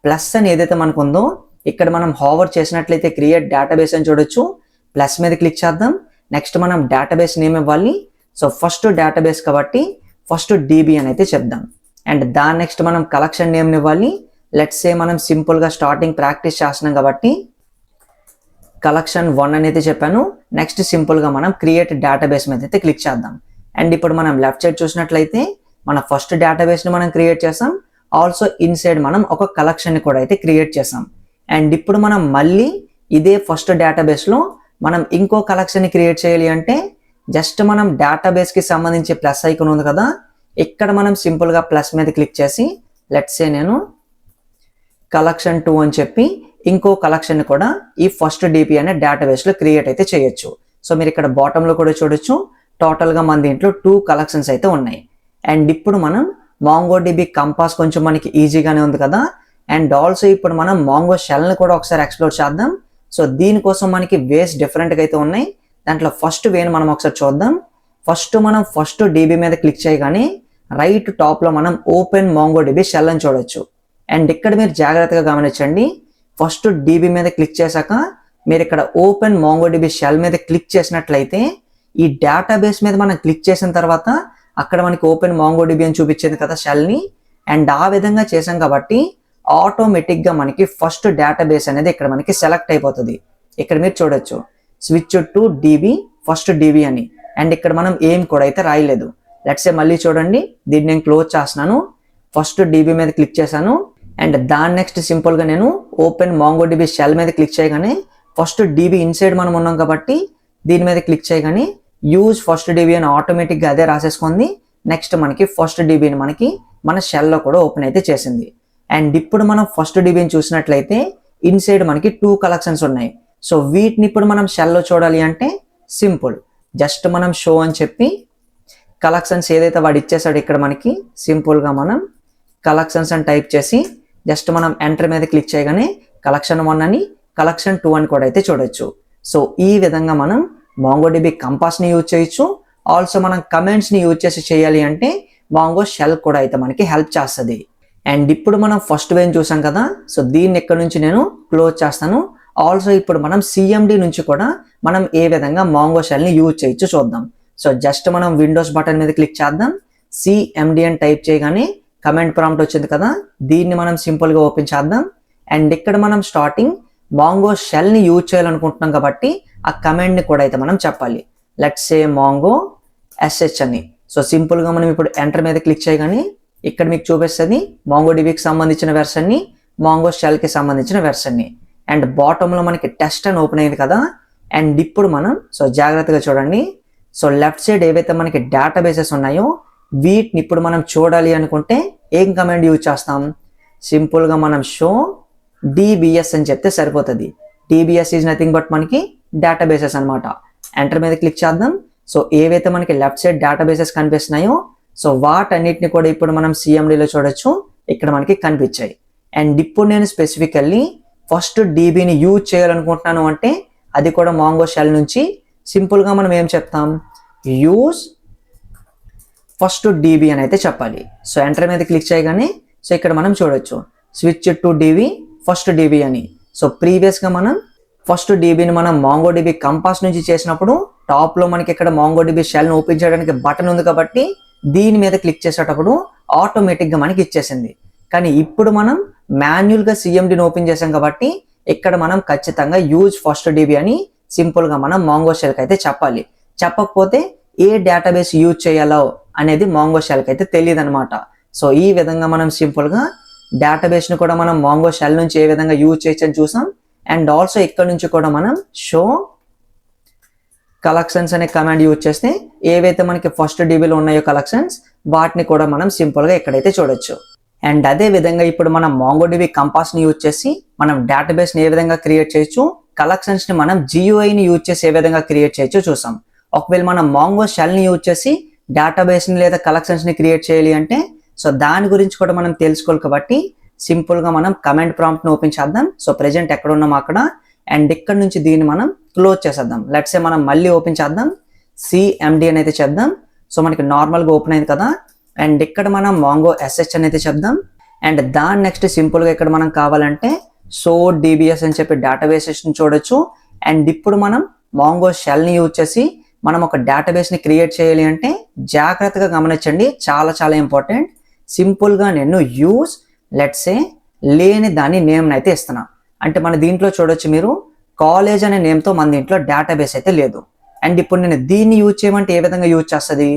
ప్లస్ అని ఏదైతే మనకు ఉందో ఇక్కడ మనం హోవర్ చేసినట్లయితే క్రియేట్ డేటాబేస్ అని చూడొచ్చు. ప్లస్ మీద క్లిక్ చేద్దాం. నెక్స్ట్ మనం డేటాబేస్ నేమ్ ఇవ్వాలి. సో ఫస్ట్ డేటాబేస్ కాబట్టి ఫస్ట్ DB అని అయితే చెప్దాం. అండ్ దాని నెక్స్ట్ మనం కలెక్షన్ నేమ్ని ఇవ్వాలి. లెట్స్ సే మనం సింపుల్గా స్టార్టింగ్ ప్రాక్టీస్ చేస్తున్నాం కాబట్టి కలెక్షన్ 1 అనేది చెప్పాను. నెక్స్ట్ సింపుల్గా మనం క్రియేట్ డేటాబేస్ మీద అయితే క్లిక్ చేద్దాం. అండ్ ఇప్పుడు మనం లెఫ్ట్ సైడ్ చూసినట్లయితే మన ఫస్ట్ డేటాబేస్ని మనం క్రియేట్ చేసాం. ఆల్సో ఇన్సైడ్ మనం ఒక కలెక్షన్ని కూడా అయితే క్రియేట్ చేసాం. అండ్ ఇప్పుడు మనం మళ్ళీ ఇదే ఫస్ట్ డేటాబేస్లో మనం ఇంకో కలెక్షన్ని క్రియేట్ చేయాలి అంటే జస్ట్ మనం డేటాబేస్కి సంబంధించి ప్లస్ ఐకాన్ ఉంది కదా, ఇక్కడ మనం సింపుల్గా ప్లస్ మీద క్లిక్ చేసి లెట్స్ సే నేను కలెక్షన్ 2 అని చెప్పి ఇంకో కలెక్షన్ కూడా ఈ ఫస్ట్ DB అనే డేటాబేస్లో క్రియేట్ అయితే చేయొచ్చు. సో మీరు ఇక్కడ బాటంలో కూడా చూడొచ్చు టోటల్గా మన దీంట్లో 2 కలెక్షన్స్ అయితే ఉన్నాయి. అండ్ ఇప్పుడు మనం MongoDB కంపాస్ కొంచెం మనకి ఈజీగానే ఉంది కదా. అండ్ ఆల్సో ఇప్పుడు మనం మాంగో షెల్ని కూడా ఒకసారి ఎక్స్ప్లోర్ చేద్దాం. సో దీనికోసం మనకి వేస్ డిఫరెంట్గా అయితే ఉన్నాయి. దాంట్లో ఫస్ట్ వేని మనం ఒకసారి చూద్దాం. ఫస్ట్ మనం ఫస్ట్ DB మీద క్లిక్ చేయగానే రైట్ టాప్లో మనం ఓపెన్ MongoDB షెల్ అని చూడొచ్చు. అండ్ ఇక్కడ మీరు జాగ్రత్తగా గమనించండి. ఫస్ట్ DB మీద క్లిక్ చేశాక మీరు ఇక్కడ ఓపెన్ MongoDB షెల్ మీద క్లిక్ చేసినట్లయితే ఈ డేటాబేస్ మీద మనం క్లిక్ చేసిన తర్వాత అక్కడ మనకి ఓపెన్ MongoDB అని చూపించింది కదా షెల్ని. అండ్ ఆ విధంగా చేసాం కాబట్టి ఆటోమేటిక్గా మనకి ఫస్ట్ డేటాబేస్ అనేది ఇక్కడ మనకి సెలెక్ట్ అయిపోతుంది. ఇక్కడ మీరు చూడొచ్చు switch to DB first DB అని. అండ్ ఇక్కడ మనం ఏం కూడా అయితే రాయలేదు. లెట్స్ సే మళ్ళీ చూడండి, దీన్ని నేను క్లోజ్ చేస్తున్నాను. ఫస్ట్ DB మీద క్లిక్ చేశాను. అండ్ దాని నెక్స్ట్ సింపుల్గా నేను ఓపెన్ MongoDB షెల్ మీద క్లిక్ చేయగానే ఫస్ట్ DB ఇన్సైడ్ మనం ఉన్నాం కాబట్టి దీని మీద క్లిక్ చేయగానే యూజ్ ఫస్ట్ DB అని ఆటోమేటిక్గా అదే రాసేసుకుంది. నెక్స్ట్ మనకి ఫస్ట్ DBని మనకి మన షెల్లో కూడా ఓపెన్ అయితే చేసింది. అండ్ ఇప్పుడు మనం ఫస్ట్ DBని చూసినట్లయితే ఇన్సైడ్ మనకి 2 కలెక్షన్స్ ఉన్నాయి. సో వీటిని ఇప్పుడు మనం షెల్లో చూడాలి అంటే సింపుల్, జస్ట్ మనం షో అని చెప్పి కలెక్షన్స్ ఏదైతే వాడు ఇచ్చేసాడో ఇక్కడ మనకి సింపుల్గా మనం కలెక్షన్స్ అని టైప్ చేసి జస్ట్ మనం ఎంటర్ మీద క్లిక్ చేయగానే కలెక్షన్ 1 అని కలెక్షన్ 2 అని కూడా అయితే చూడొచ్చు. సో ఈ విధంగా మనం MongoDB కంపాస్ని యూజ్ చేయొచ్చు. ఆల్సో మనం కమెంట్స్ని యూజ్ చేసి చేయాలి అంటే మాంగో షెల్ కూడా అయితే మనకి హెల్ప్ చేస్తుంది. అండ్ ఇప్పుడు మనం ఫస్ట్ వేని చూసాం కదా, సో దీన్ని ఇక్కడ నుంచి నేను క్లోజ్ చేస్తాను. ఆల్సో ఇప్పుడు మనం CMD నుంచి కూడా మనం ఏ విధంగా మాంగో షెల్ని యూజ్ చేయొచ్చు చూద్దాం. సో జస్ట్ మనం విండోస్ బటన్ మీద క్లిక్ చేద్దాం. CMD అని టైప్ చేయగానే కమెంట్ ప్రాంప్ట్ వచ్చింది కదా, దీన్ని మనం సింపుల్గా ఓపెన్ చేద్దాం. అండ్ ఇక్కడ మనం స్టార్టింగ్ మాంగో షెల్ని యూజ్ చేయాలనుకుంటున్నాం కాబట్టి ఆ కమెంట్ని కూడా అయితే మనం చెప్పాలి. లెట్స్ సే మాంగో SH అని. సో సింపుల్గా మనం ఇప్పుడు ఎంటర్ మీద క్లిక్ చేయగానే ఇక్కడ మీకు చూపిస్తుంది MongoDBకి సంబంధించిన వెర్షన్ని, మాంగో షెల్కి సంబంధించిన వెర్షన్ని. అండ్ బాటంలో మనకి టెస్ట్ అని ఓపెన్ అయింది కదా. అండ్ ఇప్పుడు మనం సో జాగ్రత్తగా చూడండి. సో లెఫ్ట్ సైడ్ ఏవైతే మనకి డేటాబేసెస్ ఉన్నాయో వీటిని ఇప్పుడు మనం చూడాలి అనుకుంటే ఏం కమాండ్ యూజ్ చేస్తాం? సింపుల్గా మనం షో DBS అని చెప్తే సరిపోతుంది. DBS ఈజ్ నథింగ్ బట్ మనకి డేటాబేసెస్ అనమాట. ఎంటర్ మీద క్లిక్ చేద్దాం. సో ఏవైతే మనకి లెఫ్ట్ సైడ్ డేటాబేసెస్ కనిపిస్తున్నాయో సో వాటన్నిటిని కూడా ఇప్పుడు మనం CMDలో చూడొచ్చు, ఇక్కడ మనకి కనిపించాయి. అండ్ ఇప్పుడు నేను స్పెసిఫికల్లీ ఫస్ట్ DBని యూజ్ చేయాలనుకుంటున్నాను అంటే అది కూడా మాంగో షెల్ నుంచి సింపుల్గా మనం ఏం చెప్తాం? యూజ్ ఫస్ట్ DB అని అయితే చెప్పాలి. సో ఎంటర్ మీద క్లిక్ చేయగానే సో ఇక్కడ మనం చూడొచ్చు switch to DB first DB అని. సో ప్రీవియస్గా మనం ఫస్ట్ DBని మనం MongoDB కంపాస్ నుంచి చేసినప్పుడు టాప్లో మనకి ఇక్కడ MongoDB షెల్ని ఓపెన్ చేయడానికి బటన్ ఉంది కాబట్టి దీని మీద క్లిక్ చేసేటప్పుడు ఆటోమేటిక్గా మనకి ఇచ్చేసింది. కానీ ఇప్పుడు మనం మాన్యువల్గా CMDని ఓపెన్ చేసాం కాబట్టి ఇక్కడ మనం ఖచ్చితంగా యూజ్ ఫస్ట్ DB అని సింపుల్గా మనం మాంగో షెల్కి అయితే చెప్పాలి. చెప్పకపోతే ఏ డేటాబేస్ యూజ్ చేయాలో అనేది మాంగో షెల్కి అయితే తెలియదు అనమాట. సో ఈ విధంగా మనం సింపుల్గా డేటాబేస్ని కూడా మనం మాంగో షెల్ నుంచి ఏ విధంగా యూజ్ చేయొచ్చని చూసాం. అండ్ ఆల్సో ఇక్కడ నుంచి కూడా మనం షో కలెక్షన్స్ అనే కమాండ్ యూజ్ చేస్తే ఏవైతే మనకి ఫస్ట్ DBలో ఉన్నాయో కలెక్షన్స్ వాటిని కూడా మనం సింపుల్గా ఇక్కడైతే చూడొచ్చు. అండ్ అదే విధంగా ఇప్పుడు మనం MongoDB కంపాస్ని యూజ్ చేసి మనం డేటాబేస్ని ఏ విధంగా క్రియేట్ చేయొచ్చు, కలెక్షన్స్ని మనం GUIని యూజ్ చేసి ఏ విధంగా క్రియేట్ చేయొచ్చు చూసాం. ఒకవేళ మనం మాంగో షెల్ని యూజ్ చేసి డేటాబేస్ని లేదా కలెక్షన్స్ని క్రియేట్ చేయాలి అంటే సో దాని గురించి కూడా మనం తెలుసుకోవాలి కాబట్టి సింపుల్గా మనం కమాండ్ ప్రాంప్ట్ని ఓపెన్ చేద్దాం. సో ప్రెజెంట్ ఎక్కడ ఉన్నాం అక్కడ, అండ్ ఇక్కడ నుంచి దీన్ని మనం క్లోజ్ చేసేద్దాం. లెట్స్ సే మనం మళ్ళీ ఓపెన్ చేద్దాం, సిఎండి అని అయితే చెప్దాం. సో మనకి నార్మల్గా ఓపెన్ అయింది కదా, అండ్ ఇక్కడ మనం మాంగో ఎస్హెచ్ అని అయితే చెప్దాం. అండ్ దాని నెక్స్ట్ సింపుల్గా ఇక్కడ మనం కావాలంటే సో డిబిఎస్ అని చెప్పి డేటాబేసెస్ని చూడొచ్చు. అండ్ ఇప్పుడు మనం మాంగో షెల్ని యూజ్ చేసి మనం ఒక డేటాబేస్ని క్రియేట్ చేయాలి అంటే జాగ్రత్తగా గమనించండి, చాలా చాలా ఇంపార్టెంట్. సింపుల్గా నేను యూజ్ లెట్స్ సే లేని దాని నేమ్ని అయితే ఇస్తున్నా. అంటే మన దీంట్లో చూడొచ్చు మీరు కాలేజ్ అనే నేమ్తో మన దీంట్లో డేటాబేస్ అయితే లేదు. అండ్ ఇప్పుడు నేను దీన్ని యూజ్ చేయమంటే ఏ విధంగా యూజ్ చేస్తుంది?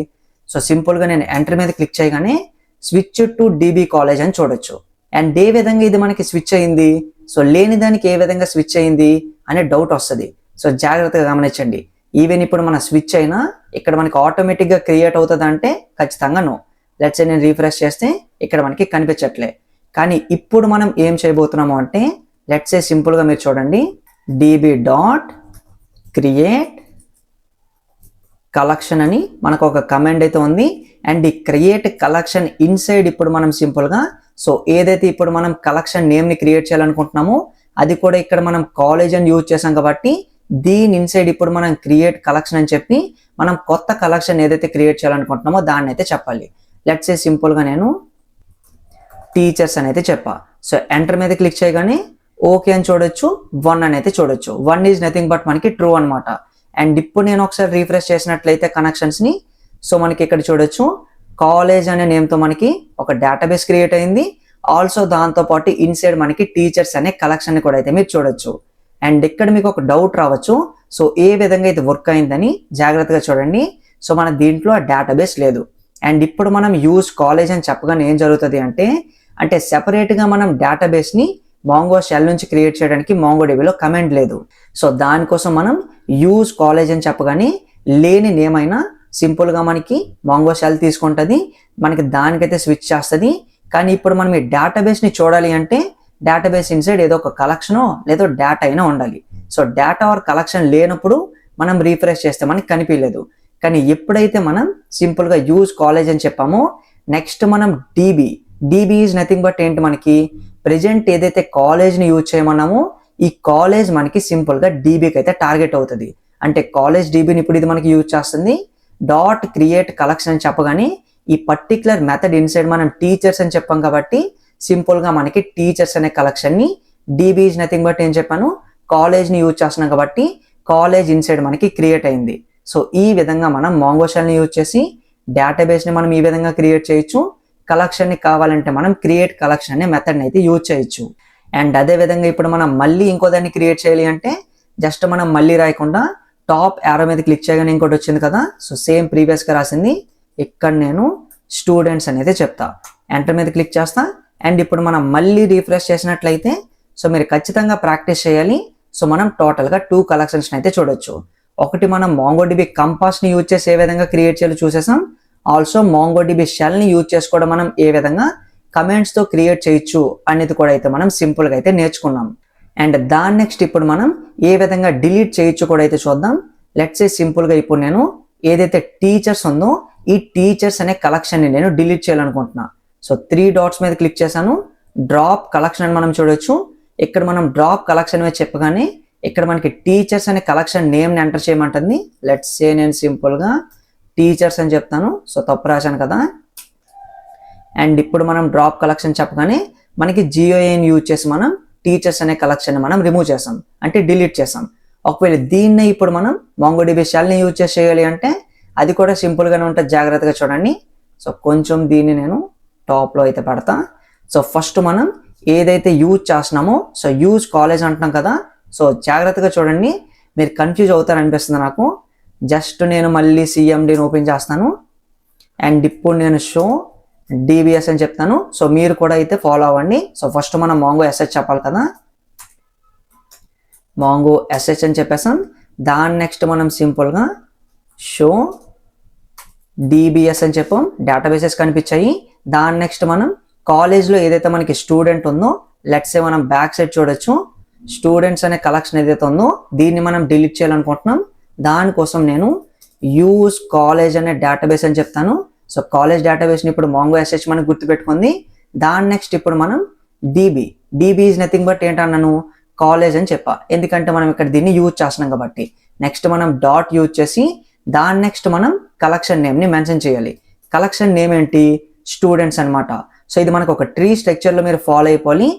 సో సింపుల్గా నేను ఎంటర్ మీద క్లిక్ చేయగానే స్విచ్ టు డిబి కాలేజ్ అని చూడొచ్చు. అండ్ ఏ విధంగా ఇది మనకి స్విచ్ అయింది, సో లేని దానికి ఏ విధంగా స్విచ్ అయింది అనే డౌట్ వస్తుంది. సో జాగ్రత్తగా గమనించండి. ఈవెన్ ఇప్పుడు మన స్విచ్ అయినా ఇక్కడ మనకి ఆటోమేటిక్గా క్రియేట్ అవుతుంది అంటే ఖచ్చితంగా నో. లెట్స్ నేను రీఫ్రెష్ చేస్తే ఇక్కడ మనకి కనిపించట్లే. కానీ ఇప్పుడు మనం ఏం చేయబోతున్నాము అంటే లెట్స్ సింపుల్గా మీరు చూడండి, డిబి డాట్ క్రియేట్ కలెక్షన్ అని మనకు ఒక కమాండ్ అయితే ఉంది. అండ్ ఈ క్రియేట్ కలెక్షన్ ఇన్సైడ్ ఇప్పుడు మనం సింపుల్గా సో ఏదైతే ఇప్పుడు మనం కలెక్షన్ నేమ్ని క్రియేట్ చేయాలనుకుంటున్నామో అది కూడా ఇక్కడ మనం కాలేజ్ అని యూజ్ చేసాం కాబట్టి దీని ఇన్సైడ్ ఇప్పుడు మనం క్రియేట్ కలెక్షన్ అని చెప్పి మనం కొత్త కలెక్షన్ ఏదైతే క్రియేట్ చేయాలనుకుంటున్నామో దాన్ని అయితే చెప్పాలి. లెట్స్ సే సింపుల్గా నేను టీచర్స్ అని అయితే చెప్పా. సో ఎంటర్ మీద క్లిక్ చేయగానే ఓకే అని చూడొచ్చు, 1 అని అయితే చూడొచ్చు. 1 ఈజ్ నథింగ్ బట్ మనకి ట్రూ అనమాట. అండ్ ఇప్పుడు నేను ఒకసారి రీఫ్రెష్ చేసినట్లయితే కనెక్షన్స్ని సో మనకి ఇక్కడ చూడొచ్చు కాలేజ్ అనే నేమ్తో మనకి ఒక డేటాబేస్ క్రియేట్ అయింది. ఆల్సో దాంతోపాటు ఇన్సైడ్ మనకి టీచర్స్ అనే కలెక్షన్ కూడా అయితే మీరు చూడొచ్చు. అండ్ ఇక్కడ మీకు ఒక డౌట్ రావచ్చు, సో ఏ విధంగా ఇది వర్క్ అయిందని జాగ్రత్తగా చూడండి. సో మన దీంట్లో డేటాబేస్ లేదు. అండ్ ఇప్పుడు మనం యూజ్ కాలేజ్ అని చెప్పగానే ఏం జరుగుతుంది అంటే సెపరేట్గా మనం డేటాబేస్ని మాంగో షెల్ నుంచి క్రియేట్ చేయడానికి మాంగో డిబిలో కమాండ్ లేదు. సో దానికోసం మనం యూజ్ కాలేజ్ అని చెప్పగానే లేని నేమ్ అయినా సింపుల్గా మనకి మాంగో షెల్ తీసుకుంటుంది, మనకి దానికైతే స్విచ్ చేస్తుంది. కానీ ఇప్పుడు మనం ఈ డేటాబేస్ని చూడాలి అంటే డేటాబేస్ ఇన్సైడ్ ఏదో ఒక కలెక్షనో లేదో డేటా అయినా ఉండాలి. సో డేటా ఆర్ కలెక్షన్ లేనప్పుడు మనం రీఫ్రెష్ చేస్తే మనకి కనిపించలేదు. కానీ ఎప్పుడైతే మనం సింపుల్గా యూజ్ కాలేజ్ అని చెప్పామో నెక్స్ట్ మనం డిబి ఈజ్ నథింగ్ బట్ ఏంటి మనకి ప్రెజెంట్ ఏదైతే కాలేజ్ని యూజ్ చేయమన్నామో ఈ కాలేజ్ మనకి సింపుల్గా డిబికి అయితే టార్గెట్ అవుతుంది. అంటే కాలేజ్ డిబిని ఇప్పుడు ఇది మనకి యూజ్ చేస్తుంది. డాట్ క్రియేట్ కలెక్షన్ అని చెప్పగానే ఈ పర్టికులర్ మెథడ్ ఇన్సైడ్ మనం టీచర్స్ అని చెప్పాం కాబట్టి సింపుల్గా మనకి టీచర్స్ అనే కలెక్షన్ని డిబి ఈజ్ నథింగ్ బట్ ఏం చెప్పాను కాలేజ్ని యూజ్ చేస్తున్నాం కాబట్టి కాలేజ్ ఇన్సైడ్ మనకి క్రియేట్ అయింది. సో ఈ విధంగా మనం మాంగో షెల్ని యూజ్ చేసి డేటాబేస్ని మనం ఈ విధంగా క్రియేట్ చేయొచ్చు. కలెక్షన్ని కావాలంటే మనం క్రియేట్ కలెక్షన్ అనే మెథడ్ని అయితే యూజ్ చేయొచ్చు. అండ్ అదే విధంగా ఇప్పుడు మనం మళ్ళీ ఇంకో దాన్ని క్రియేట్ చేయాలి అంటే జస్ట్ మనం మళ్ళీ రాయకుండా టాప్ యారో మీద క్లిక్ చేయగానే ఇంకోటి వచ్చింది కదా, సో సేమ్ ప్రీవియస్గా రాసింది ఇక్కడ నేను స్టూడెంట్స్ అనేది చెప్తా. ఎంటర్ మీద క్లిక్ చేస్తా. అండ్ ఇప్పుడు మనం మళ్ళీ రీఫ్రెష్ చేసినట్లయితే సో మీరు ఖచ్చితంగా ప్రాక్టీస్ చేయాలి. సో మనం టోటల్గా 2 కలెక్షన్స్ని అయితే చూడొచ్చు. ఒకటి మనం మాంగోడిబి కంపాస్ని యూజ్ చేసి ఏ విధంగా క్రియేట్ చేయాలో చూసేసాం. ఆల్సో మాంగోడిబి షెల్ని యూజ్ చేసుకోవడం మనం ఏ విధంగా కమెంట్స్తో క్రియేట్ చేయొచ్చు అనేది కూడా అయితే మనం సింపుల్గా అయితే నేర్చుకున్నాం. అండ్ దాని నెక్స్ట్ ఇప్పుడు మనం ఏ విధంగా డిలీట్ చేయొచ్చు కూడా అయితే చూద్దాం. లెట్స్ సే సింపుల్గా ఇప్పుడు నేను ఏదైతే టీచర్స్ ఉందో ఈ టీచర్స్ అనే కలెక్షన్ని నేను డిలీట్ చేయాలనుకుంటున్నా. సో 3 డాట్స్ మీద క్లిక్ చేశాను, డ్రాప్ కలెక్షన్ అని మనం చూడొచ్చు. ఇక్కడ మనం డ్రాప్ కలెక్షన్ మీద చెప్పగానే ఇక్కడ మనకి టీచర్స్ అనే కలెక్షన్ నేమ్ని ఎంటర్ చేయమంటుంది. లెట్స్ సే నేను సింపుల్గా టీచర్స్ అని చెప్తాను. సో తప్పు రాశాను కదా. అండ్ ఇప్పుడు మనం డ్రాప్ కలెక్షన్ చెప్పగానే మనకి జియోఏని యూజ్ చేసి మనం టీచర్స్ అనే కలెక్షన్ మనం రిమూవ్ చేసాం, అంటే డిలీట్ చేసాం. ఒకవేళ దీన్నే ఇప్పుడు మనం మాంగోడిబి షెల్ని యూజ్ చేసి చేయాలి అంటే అది కూడా సింపుల్గానే ఉంటుంది. జాగ్రత్తగా చూడండి. సో కొంచెం దీన్ని నేను టాప్లో అయితే పెడతా. సో ఫస్ట్ మనం ఏదైతే యూజ్ చేస్తున్నామో సో యూజ్ కాలేజ్ అంటున్నాం కదా. సో జాగ్రత్తగా చూడండి, మీరు కన్ఫ్యూజ్ అవుతారనిపిస్తుంది నాకు. జస్ట్ నేను మళ్ళీ సిఎండిని ఓపెన్ చేస్తాను. అండ్ ఇప్పుడు నేను షో డిబిఎస్ అని చెప్తాను. సో మీరు కూడా అయితే ఫాలో అవ్వండి. సో ఫస్ట్ మనం మాంగో ఎస్హెచ్ చెప్పాలి కదా, మాంగో ఎస్హెచ్ అని చెప్పేసాం. దాని నెక్స్ట్ మనం సింపుల్గా షో డిబిఎస్ అని చెప్పాం, డేటాబేసెస్ కనిపించాయి. దాని నెక్స్ట్ మనం కాలేజ్లో ఏదైతే మనకి స్టూడెంట్ ఉందో లెట్స్ సే మనం బ్యాక్ సైడ్ చూడొచ్చు స్టూడెంట్స్ అనే కలెక్షన్ ఏదైతే ఉందో దీన్ని మనం డిలీట్ చేయాలనుకుంటున్నాం. దానికోసం నేను యూజ్ కాలేజ్ అనే డేటాబేస్ అని చెప్తాను. సో కాలేజ్ డేటాబేస్ని ఇప్పుడు మాంగో ఎస్హెచ్ మనకు గుర్తుపెట్టుకుంది. దాని నెక్స్ట్ ఇప్పుడు మనం డీబీ ఈజ్ నథింగ్ బట్ ఏంటన్నాను, కాలేజ్ అని చెప్పా, ఎందుకంటే మనం ఇక్కడ దీన్ని యూజ్ చేస్తున్నాం కాబట్టి. నెక్స్ట్ మనం డాట్ యూజ్ చేసి దాని నెక్స్ట్ మనం కలెక్షన్ నేమ్ని మెన్షన్ చేయాలి. కలెక్షన్ నేమ్ ఏంటి, స్టూడెంట్స్ అనమాట. సో ఇది మనకు ఒక ట్రీ స్ట్రక్చర్లో మీరు ఫాలో అయిపోయి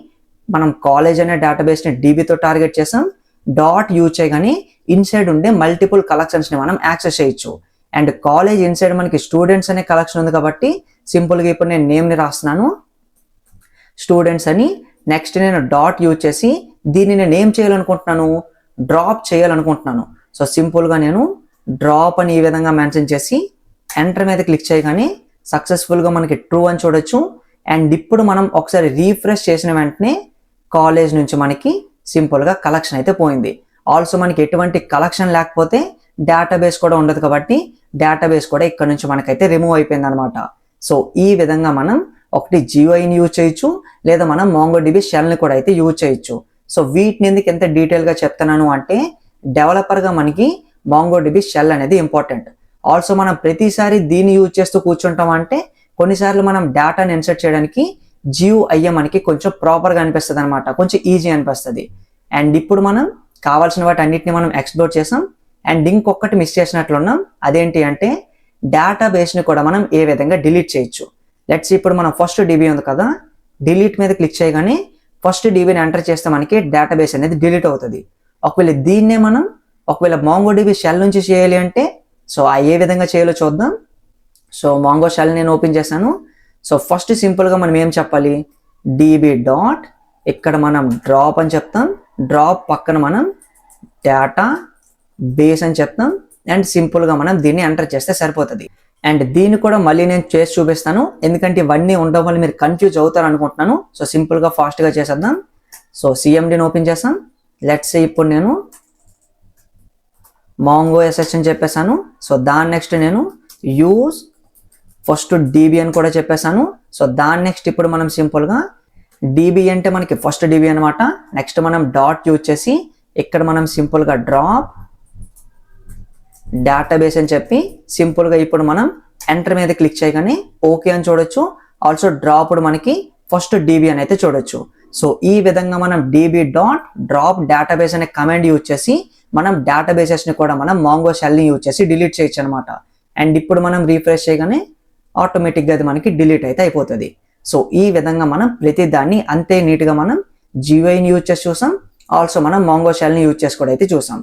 మనం కాలేజ్ అనే డేటాబేస్ని డీబీతో టార్గెట్ చేసాం. డాట్ యూజ్ చేయగానే ఇన్సైడ్ ఉండే మల్టిపుల్ కలెక్షన్స్ని మనం యాక్సెస్ చేయొచ్చు. అండ్ కాలేజ్ ఇన్సైడ్ మనకి స్టూడెంట్స్ అనే కలెక్షన్ ఉంది కాబట్టి సింపుల్గా ఇప్పుడు నేను నేమ్ని రాస్తున్నాను స్టూడెంట్స్ అని. నెక్స్ట్ నేను డాట్ యూజ్ చేసి దీన్ని నేను ఏం చేయాలనుకుంటున్నాను, డ్రాప్ చేయాలనుకుంటున్నాను. సో సింపుల్గా నేను డ్రాప్ అని ఈ విధంగా మెన్షన్ చేసి ఎంటర్ మీద క్లిక్ చేయగానే సక్సెస్ఫుల్గా మనకి ట్రూ అని చూడొచ్చు. అండ్ ఇప్పుడు మనం ఒకసారి రీఫ్రెష్ చేసిన వెంటనే కాలేజ్ నుంచి మనకి సింపుల్గా కలెక్షన్ అయితే పోయింది. ఆల్సో మనకి ఎటువంటి కలెక్షన్ లేకపోతే డేటాబేస్ కూడా ఉండదు కాబట్టి డేటాబేస్ కూడా ఇక్కడ నుంచి మనకైతే రిమూవ్ అయిపోయింది అనమాట. సో ఈ విధంగా మనం ఒకటి జియోఐని యూజ్ చేయొచ్చు, లేదా మనం మాంగోడిబి షెల్ని కూడా అయితే యూజ్ చేయొచ్చు. సో వీటిని ఎందుకు ఎంత డీటెయిల్గా చెప్తున్నాను అంటే డెవలపర్గా మనకి మాంగోడిబి షెల్ అనేది ఇంపార్టెంట్. ఆల్సో మనం ప్రతిసారి దీన్ని యూజ్ చేస్తూ కూర్చుంటాం అంటే కొన్నిసార్లు మనం డేటాని ఇన్సర్ట్ చేయడానికి జియోఐ మనకి కొంచెం ప్రాపర్గా అనిపిస్తుంది అనమాట, కొంచెం ఈజీ అనిపిస్తుంది. అండ్ ఇప్పుడు మనం కావాల్సిన వాటి అన్నిటిని మనం ఎక్స్ప్లోర్ చేసాం. అండ్ ఇంకొకటి మిస్ చేసినట్లున్నాం, అదేంటి అంటే డేటాబేస్ని కూడా మనం ఏ విధంగా డిలీట్ చేయొచ్చు. లెట్స్ ఇప్పుడు మనం ఫస్ట్ డీబీ ఉంది కదా, డిలీట్ మీద క్లిక్ చేయగానే ఫస్ట్ డీబీని ఎంటర్ చేస్తే మనకి డేటాబేస్ అనేది డిలీట్ అవుతుంది. ఒకవేళ దీన్నే మనం ఒకవేళ మాంగోడిబి షెల్ నుంచి చేయాలి అంటే సో ఏ విధంగా చేయాలో చూద్దాం. సో మాంగో షెల్ నేను ఓపెన్ చేశాను. సో ఫస్ట్ సింపుల్గా మనం ఏం చెప్పాలి, డీబీ డాట్ ఇక్కడ మనం డ్రాప్ అని చెప్తాం, డ్రాప్ పక్కన మనం డేటా బేస్ అని చెప్తాం. అండ్ సింపుల్గా మనం దీన్ని ఎంటర్ చేస్తే సరిపోతుంది. అండ్ దీన్ని కూడా మళ్ళీ నేను చేసి చూపిస్తాను, ఎందుకంటే ఇవన్నీ ఉండడం వల్ల మీరు కన్ఫ్యూజ్ అవుతారు అనుకుంటున్నాను. సో సింపుల్గా ఫాస్ట్గా చేసేద్దాం. సో సిఎండిని ఓపెన్ చేస్తాం. లెట్స్ ఇప్పుడు నేను మాంగో ఎస్హెచ్ అని చెప్పేసాను. సో దాని నెక్స్ట్ నేను యూజ్ ఫస్ట్ డీబీ అని కూడా చెప్పేసాను. సో దాని నెక్స్ట్ ఇప్పుడు మనం సింపుల్గా డీబీ అంటే మనకి ఫస్ట్ డీబీ అనమాట. నెక్స్ట్ మనం డాట్ యూజ్ చేసి ఇక్కడ మనం సింపుల్గా డ్రాప్ డేటాబేస్ అని చెప్పి సింపుల్గా ఇప్పుడు మనం ఎంటర్ మీద క్లిక్ చేయగానే ఓకే అని చూడొచ్చు. ఆల్సో డ్రాప్ మనకి ఫస్ట్ డీబీ అని అయితే చూడొచ్చు. సో ఈ విధంగా మనం డీబీ డాట్ డ్రాప్ డేటాబేస్ అనే కమాండ్ యూజ్ చేసి మనం డేటాబేసెస్ని కూడా మనం మాంగో షెల్ని యూజ్ చేసి డిలీట్ చేయొచ్చు అనమాట. అండ్ ఇప్పుడు మనం రీఫ్రెష్ చేయగానే ఆటోమేటిక్గా అది మనకి డిలీట్ అయితే అయిపోతుంది. సో ఈ విధంగా మనం ప్రతి దాన్ని అంతే నీట్గా మనం జియోఐని యూజ్ చేసి చూసాం, ఆల్సో మనం మాంగో షెల్ని యూజ్ చేసి కూడా అయితే చూసాం.